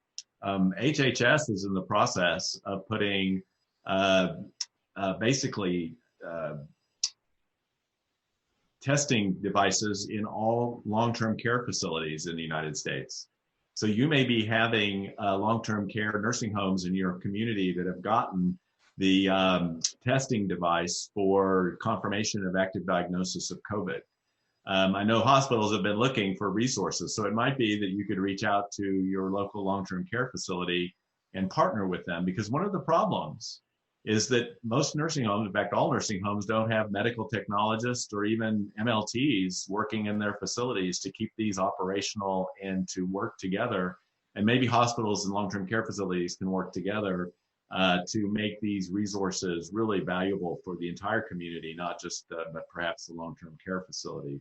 Speaker 2: HHS is in the process of putting basically testing devices in all long-term care facilities in the United States. So you may be having long-term care nursing homes in your community that have gotten the testing device for confirmation of active diagnosis of COVID. I know hospitals have been looking for resources, so it might be that you could reach out to your local long-term care facility and partner with them, because one of the problems is that most nursing homes, in fact, all nursing homes, don't have medical technologists or even MLTs working in their facilities to keep these operational and to work together. And maybe hospitals and long-term care facilities can work together to make these resources really valuable for the entire community, not just, but perhaps the long-term care facility.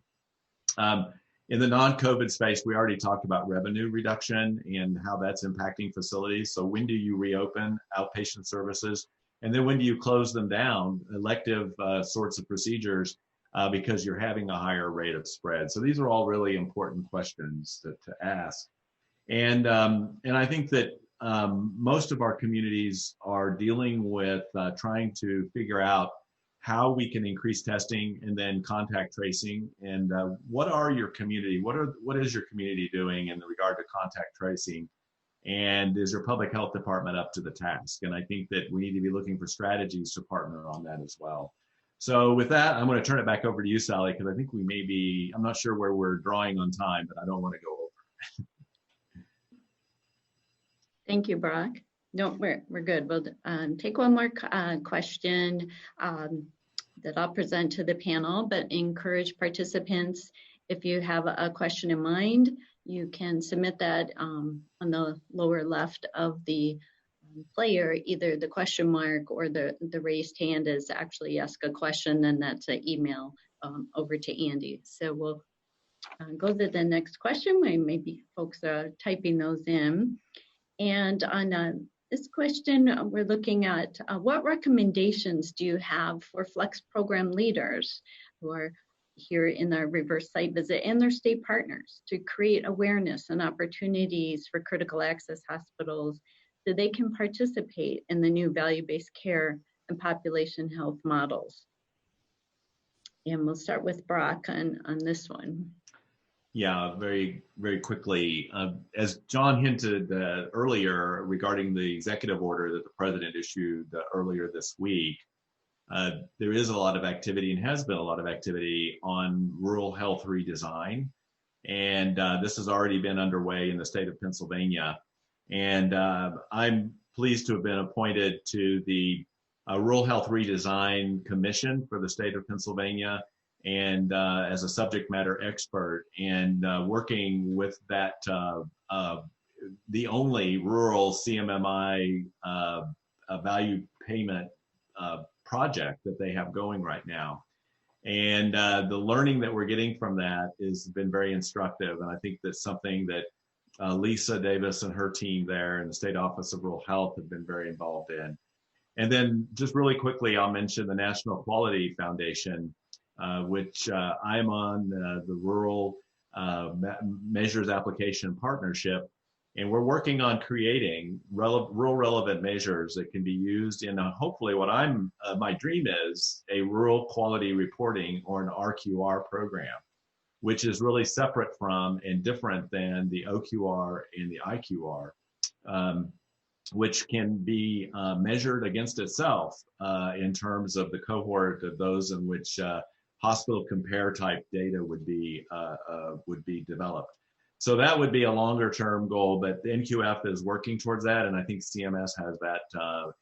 Speaker 2: In the non-COVID space, we already talked about revenue reduction and how that's impacting facilities. So when do you reopen outpatient services? And then when do you close them down, elective sorts of procedures, because you're having a higher rate of spread? So these are all really important questions to ask. And I think that most of our communities are dealing with trying to figure out how we can increase testing and then contact tracing. And what is your community doing in regard to contact tracing? And is your public health department up to the task? And I think that we need to be looking for strategies to partner on that as well. So with that, I'm going to turn it back over to you, Sally, because I think we may be, I'm not sure where we're drawing on time, but I don't want to go over.
Speaker 1: Thank you, Brock. No, we're good. We'll take one more question that I'll present to the panel, but encourage participants, if you have a question in mind, you can submit that on the lower left of the player, either the question mark or the raised hand is actually ask a question, then that's an email over to Andy. So we'll go to the next question. Maybe folks are typing those in. And on this question, we're looking at what recommendations do you have for flex program leaders who are here in our reverse site visit and their state partners to create awareness and opportunities for critical access hospitals so they can participate in the new value-based care and population health models? And we'll start with Brock on this one.
Speaker 2: Yeah, very, very quickly. As John hinted earlier regarding the executive order that the president issued earlier this week, there is a lot of activity and has been a lot of activity on rural health redesign. And this has already been underway in the state of Pennsylvania. And I'm pleased to have been appointed to the Rural Health Redesign Commission for the state of Pennsylvania, and as a subject matter expert, and working with that, the only rural CMMI value payment project that they have going right now. And the learning that we're getting from that has been very instructive. And I think that's something that Lisa Davis and her team there in the State Office of Rural Health have been very involved in. And then just really quickly, I'll mention the National Quality Foundation, which I'm on the Rural Measures Application Partnership. And we're working on creating rural relevant measures that can be used in hopefully what my dream is a rural quality reporting or an RQR program, which is really separate from and different than the OQR and the IQR, which can be measured against itself in terms of the cohort of those in which hospital compare type data would be developed. So that would be a longer term goal, but the NQF is working towards that, and I think CMS has that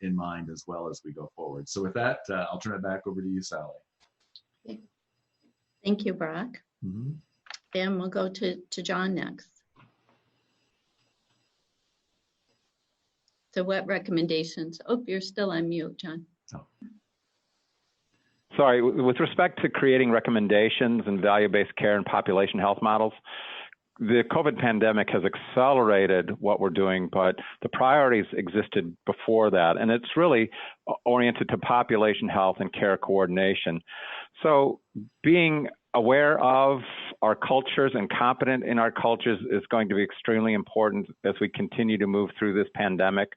Speaker 2: in mind as well as we go forward. So with that, I'll turn it back over to you, Sally.
Speaker 1: Okay. Thank you, Brock. And we'll go to John next. So what recommendations? Oh, you're still on mute, John.
Speaker 3: Sorry, with respect to creating recommendations and value-based care and population health models, the COVID pandemic has accelerated what we're doing, but the priorities existed before that, and it's really oriented to population health and care coordination. So being aware of our cultures and competent in our cultures is going to be extremely important as we continue to move through this pandemic.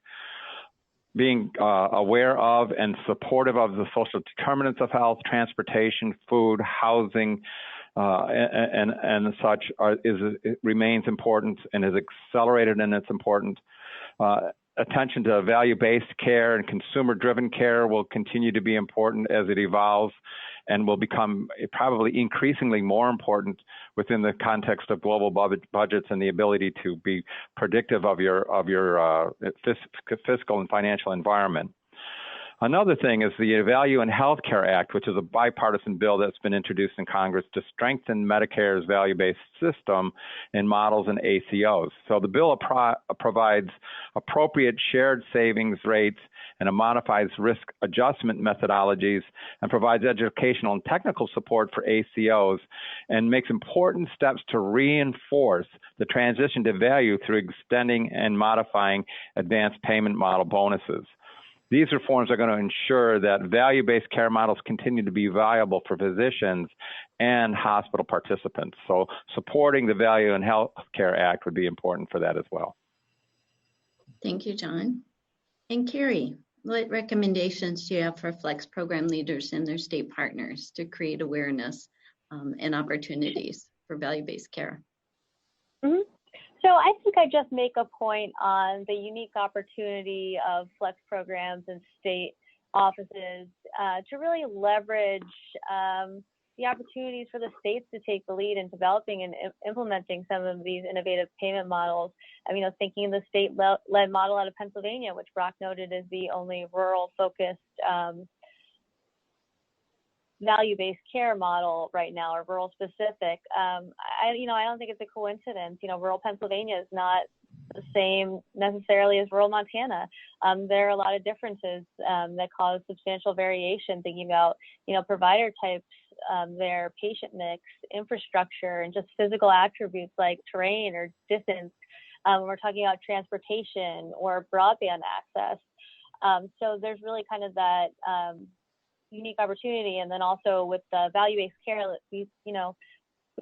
Speaker 3: Being aware of and supportive of the social determinants of health, transportation, food, housing, and such it remains important and is accelerated in its importance. Attention to value-based care and consumer-driven care will continue to be important as it evolves and will become probably increasingly more important within the context of global budgets and the ability to be predictive of your fiscal and financial environment. Another thing is the Value in Healthcare Act, which is a bipartisan bill that's been introduced in Congress to strengthen Medicare's value-based system in models and ACOs. So the bill provides appropriate shared savings rates and modifies risk adjustment methodologies and provides educational and technical support for ACOs and makes important steps to reinforce the transition to value through extending and modifying advanced payment model bonuses. These reforms are going to ensure that value-based care models continue to be viable for physicians and hospital participants. So supporting the Value in Healthcare Act would be important for that as well.
Speaker 1: Thank you, John. And Carrie, what recommendations do you have for Flex program leaders and their state partners to create awareness and opportunities for value-based care?
Speaker 4: So I think I just make a point on the unique opportunity of Flex programs and state offices to really leverage the opportunities for the states to take the lead in developing and implementing some of these innovative payment models. I mean, I was thinking of the state-led model out of Pennsylvania, which Brock noted is the only rural-focused value-based care model right now, or rural specific. I don't think it's a coincidence. Rural Pennsylvania is not the same necessarily as rural Montana. There are a lot of differences that cause substantial variation, thinking about, provider types, their patient mix, infrastructure, and just physical attributes like terrain or distance. When we're talking about transportation or broadband access. So there's really kind of that unique opportunity. And then also with the value-based care, we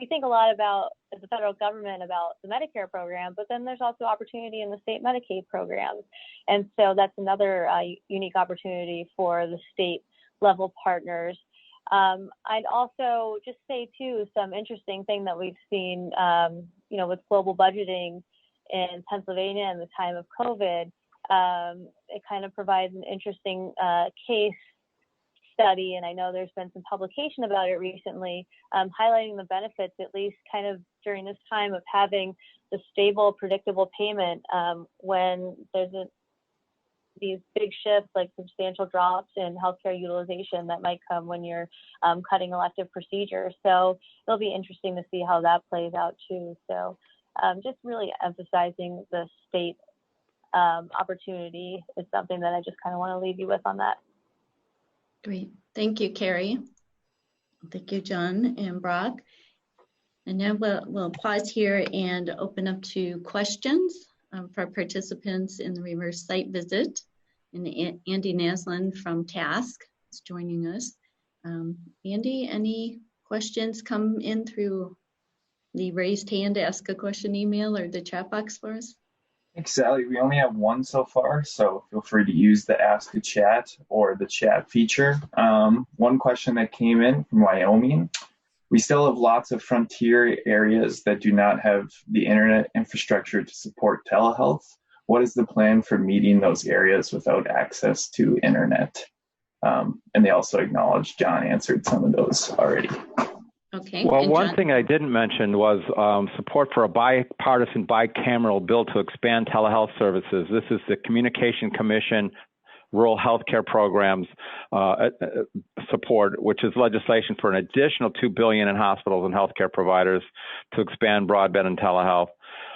Speaker 4: think a lot about, as the federal government, about the Medicare program, but then there's also opportunity in the state Medicaid programs. And so that's another unique opportunity for the state level partners. I'd also just say too, some interesting thing that we've seen, with global budgeting in Pennsylvania in the time of COVID, it kind of provides an interesting case study, and I know there's been some publication about it recently, highlighting the benefits, at least kind of during this time, of having the stable, predictable payment when there's these big shifts, like substantial drops in healthcare utilization that might come when you're cutting elective procedures. So it'll be interesting to see how that plays out too. So just really emphasizing the state opportunity is something that I just kind of want to leave you with on that.
Speaker 1: Great. Thank you, Carrie. Thank you, John and Brock. And now we'll pause here and open up to questions for participants in the reverse site visit. And Andy Naslin from Task is joining us. Andy, any questions come in through the raised hand, ask a question email, or the chat box for us?
Speaker 5: Thanks, Sally. We only have one so far, so feel free to use the Ask a Chat or the chat feature. One question that came in from Wyoming. We still have lots of frontier areas that do not have the internet infrastructure to support telehealth. What is the plan for meeting those areas without access to internet? And they also acknowledged John answered some of those already.
Speaker 1: Okay.
Speaker 3: Well, one thing I didn't mention was support for a bipartisan bicameral bill to expand telehealth services. This is the Communication Commission rural healthcare programs support, which is legislation for an additional $2 billion in hospitals and healthcare providers to expand broadband and telehealth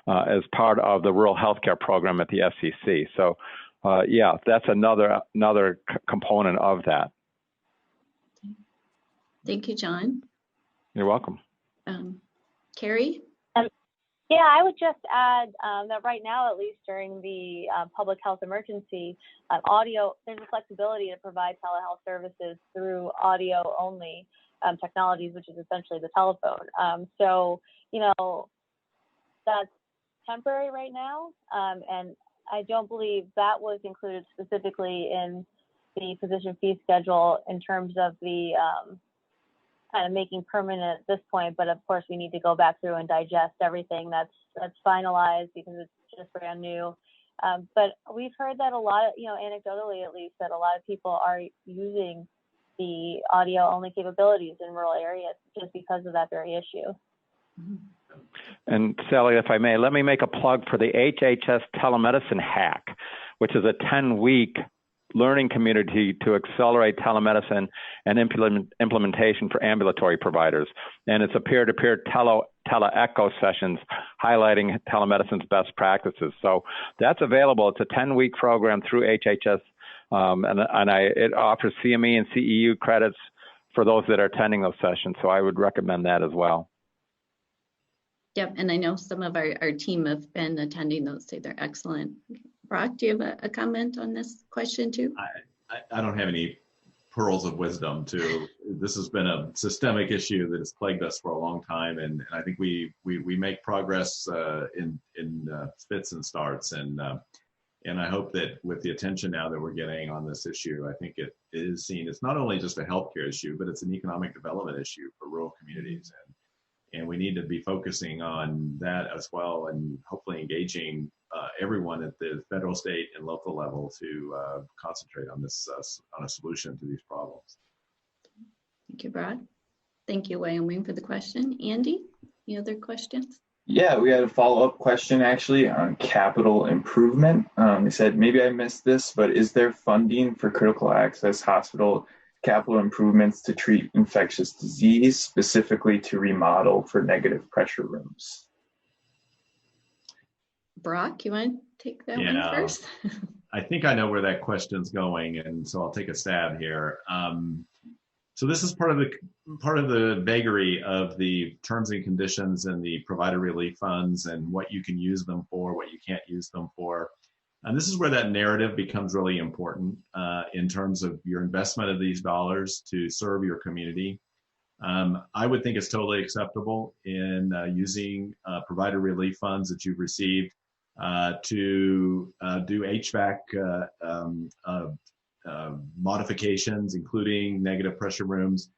Speaker 3: as part of the rural healthcare program at the FCC. So, yeah, that's another component of that.
Speaker 1: Thank you, John.
Speaker 3: You're welcome.
Speaker 1: Carrie?
Speaker 4: Yeah, I would just add that right now, at least during the public health emergency, there's a flexibility to provide telehealth services through audio only technologies, which is essentially the telephone. So, that's temporary right now. And I don't believe that was included specifically in the physician fee schedule in terms of the kind of making permanent at this point, but of course we need to go back through and digest everything that's finalized because it's just brand new. But we've heard that a lot of, anecdotally at least, that a lot of people are using the audio only capabilities in rural areas just because of that very issue.
Speaker 3: And Sally, if I may, let me make a plug for the Hhs Telemedicine Hack, which is a 10-week learning community to accelerate telemedicine and implementation for ambulatory providers. And it's a peer-to-peer tele-echo sessions highlighting telemedicine's best practices. So that's available. It's a 10-week program through Hhs, it offers CME and CEU credits for those that are attending those sessions. So I would recommend that as well.
Speaker 1: Yep, and I know some of our team have been attending those, say they're excellent. Brock, do you have a comment on this question too?
Speaker 2: I don't have any pearls of wisdom to. This has been a systemic issue that has plagued us for a long time, and I think we make progress in fits and starts, and I hope that with the attention now that we're getting on this issue, I think it is seen as not only just a healthcare issue, but it's an economic development issue for rural communities, and we need to be focusing on that as well, and hopefully engaging everyone at the federal, state, and local level to concentrate on this on a solution to these problems.
Speaker 1: Thank you, Brock. Thank you, Wyoming, for the question. Andy, any other questions?
Speaker 5: Yeah, we had a follow-up question actually on capital improvement. They said, maybe I missed this, but is there funding for critical access hospital capital improvements to treat infectious disease, specifically to remodel for negative pressure rooms?
Speaker 1: Brock, you want to take that one first?
Speaker 2: I think I know where that question's going, and so I'll take a stab here. So this is part of the vagary of the terms and conditions and the provider relief funds and what you can use them for, what you can't use them for. And this is where that narrative becomes really important in terms of your investment of these dollars to serve your community. I would think it's totally acceptable in using provider relief funds that you've received to do HVAC modifications, including negative pressure rooms,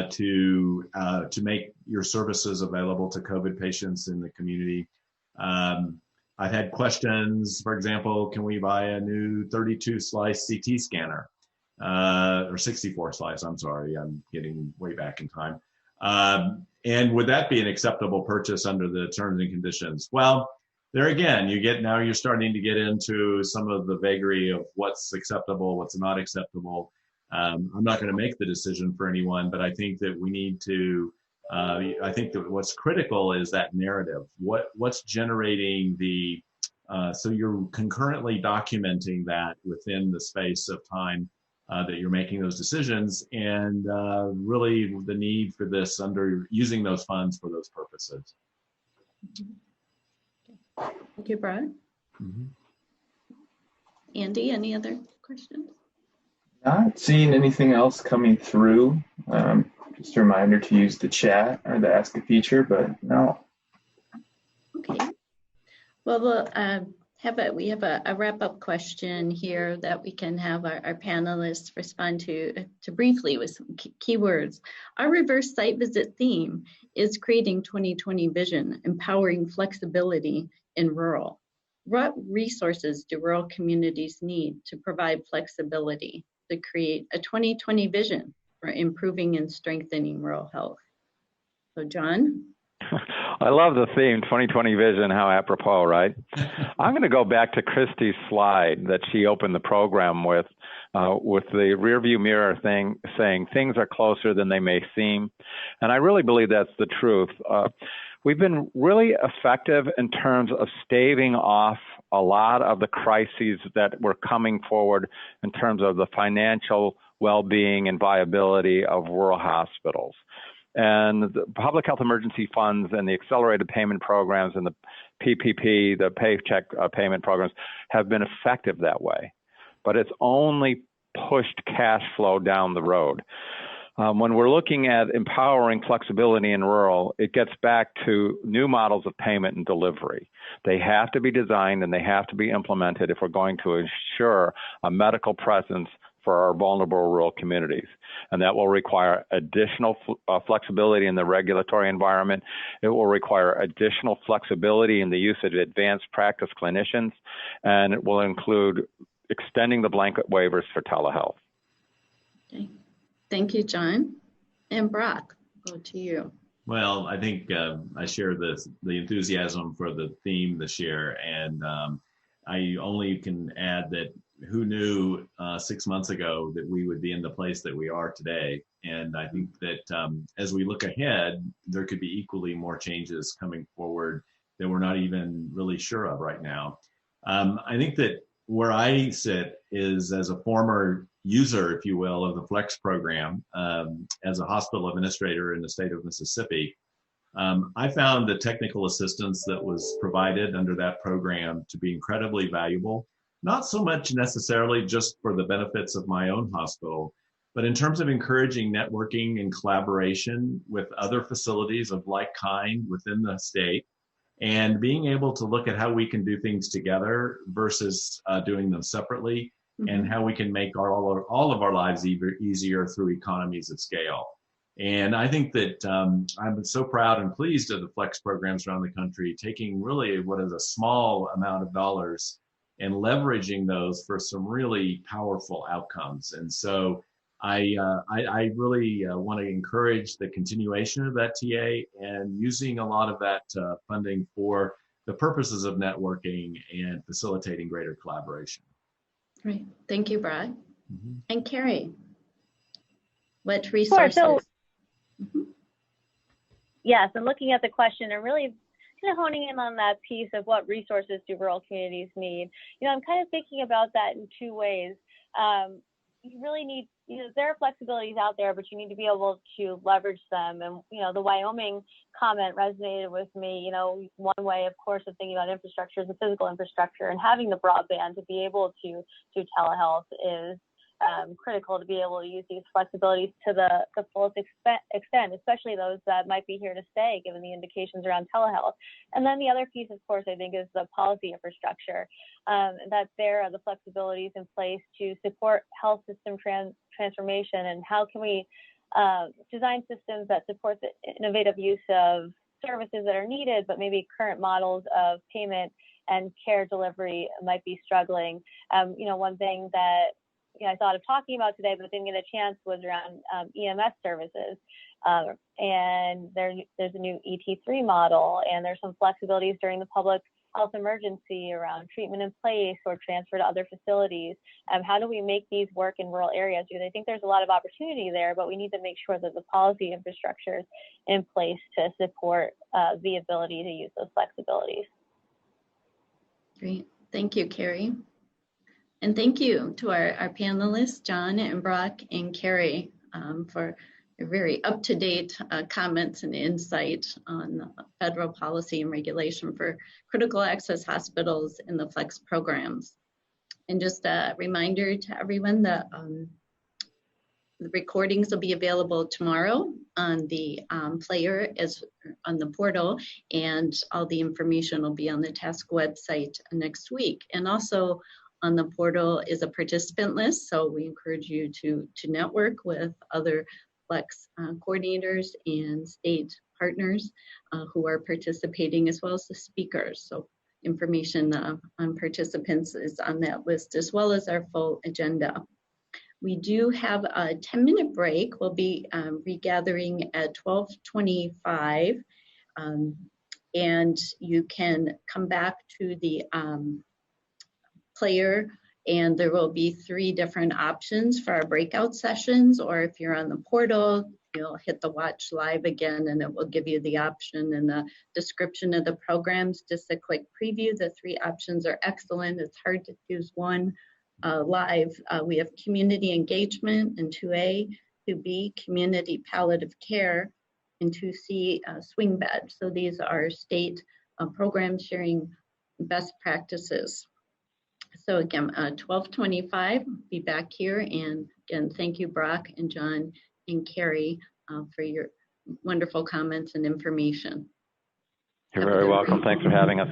Speaker 2: to make your services available to COVID patients in the community. I've had questions, for example, can we buy a new 32-slice CT scanner? Or 64 slice, I'm sorry, I'm getting way back in time. And would that be an acceptable purchase under the terms and conditions? Well, there again, now you're starting to get into some of the vagary of what's acceptable, what's not acceptable. I'm not going to make the decision for anyone, but I think that we need to, I think that what's critical is that narrative. What's generating the, so you're concurrently documenting that within the space of time that you're making those decisions, and really the need for this under using those funds for those purposes.
Speaker 1: Thank you, Brian. Andy, any other questions?
Speaker 5: Not seeing anything else coming through. Just a reminder to use the chat or the ask a feature, but no.
Speaker 1: Okay. Well, we'll we have a wrap-up question here that we can have our panelists respond to briefly with some keywords. Our reverse site visit theme is creating 2020 vision, empowering flexibility in rural. What resources do rural communities need to provide flexibility to create a 2020 vision for improving and strengthening rural health? So, John?
Speaker 3: I love the theme, 2020 vision, how apropos, right? I'm going to go back to Christy's slide that she opened the program with the rearview mirror thing, saying things are closer than they may seem. And I really believe that's the truth. We've been really effective in terms of staving off a lot of the crises that were coming forward in terms of the financial well-being and viability of rural hospitals. And the public health emergency funds and the accelerated payment programs and the PPP, the paycheck payment programs, have been effective that way. But it's only pushed cash flow down the road. When we're looking at empowering flexibility in rural, it gets back to new models of payment and delivery. They have to be designed and they have to be implemented if we're going to ensure a medical presence for our vulnerable rural communities. And that will require additional flexibility in the regulatory environment. It will require additional flexibility in the use of advanced practice clinicians, and it will include extending the blanket waivers for telehealth.
Speaker 1: Okay. Thank you, John. And Brock, go to you.
Speaker 2: Well, I think I share the enthusiasm for the theme this year, and I only can add that who knew 6 months ago that we would be in the place that we are today. And I think that as we look ahead, there could be equally more changes coming forward that we're not even really sure of right now. I think that where I sit is as a former user, if you will, of the Flex program, as a hospital administrator in the state of Mississippi. I found the technical assistance that was provided under that program to be incredibly valuable, not so much necessarily just for the benefits of my own hospital, but in terms of encouraging networking and collaboration with other facilities of like kind within the state, and being able to look at how we can do things together versus doing them separately, and how we can make all of our lives easier through economies of scale. And I think that I'm so proud and pleased of the Flex programs around the country, taking really what is a small amount of dollars and leveraging those for some really powerful outcomes. And so I really want to encourage the continuation of that TA and using a lot of that funding for the purposes of networking and facilitating greater collaboration.
Speaker 1: Great. Thank you, Brad. And Carrie, what resources?
Speaker 4: Sure. So, yes, and looking at the question and really kind of honing in on that piece of what resources do rural communities need. I'm kind of thinking about that in two ways. You really need, there are flexibilities out there, but you need to be able to leverage them. And, the Wyoming comment resonated with me. One way, of course, of thinking about infrastructure is the physical infrastructure, and having the broadband to be able to do telehealth is critical to be able to use these flexibilities to the fullest extent, especially those that might be here to stay, given the indications around telehealth. And then the other piece, of course, I think, is the policy infrastructure. That there are the flexibilities in place to support health system transformation, and how can we design systems that support the innovative use of services that are needed, but maybe current models of payment and care delivery might be struggling. One thing that I thought of talking about today, but didn't get a chance, was around EMS services. And there's a new ET3 model, and there's some flexibilities during the public health emergency around treatment in place or transfer to other facilities. How do we make these work in rural areas? Because I think there's a lot of opportunity there, but we need to make sure that the policy infrastructure is in place to support the ability to use those flexibilities.
Speaker 1: Great. Thank you, Carrie. And thank you to our panelists, John and Brock and Carrie, for your very up-to-date comments and insight on federal policy and regulation for critical access hospitals and the Flex programs. And just a reminder to everyone that the recordings will be available tomorrow on the player, as on the portal, and all the information will be on the task website next week. And also, on the portal is a participant list, so we encourage you to network with other Flex coordinators and state partners who are participating, as well as the speakers. So information on participants is on that list, as well as our full agenda. We do have a 10-minute break. We'll be regathering at 12:25 And you can come back to the player, and there will be 3 different options for our breakout sessions, or if you're on the portal, you'll hit the watch live again and it will give you the option and the description of the programs. Just a quick preview, the 3 options are excellent. It's hard to choose one live. We have community engagement in 2A, 2B, community palliative care, and 2C, swing bed. So these are state programs sharing best practices. So again, 12:25, be back here. And again, thank you, Brock and John and Carrie, for your wonderful comments and information.
Speaker 3: You're very welcome. Thanks for having us.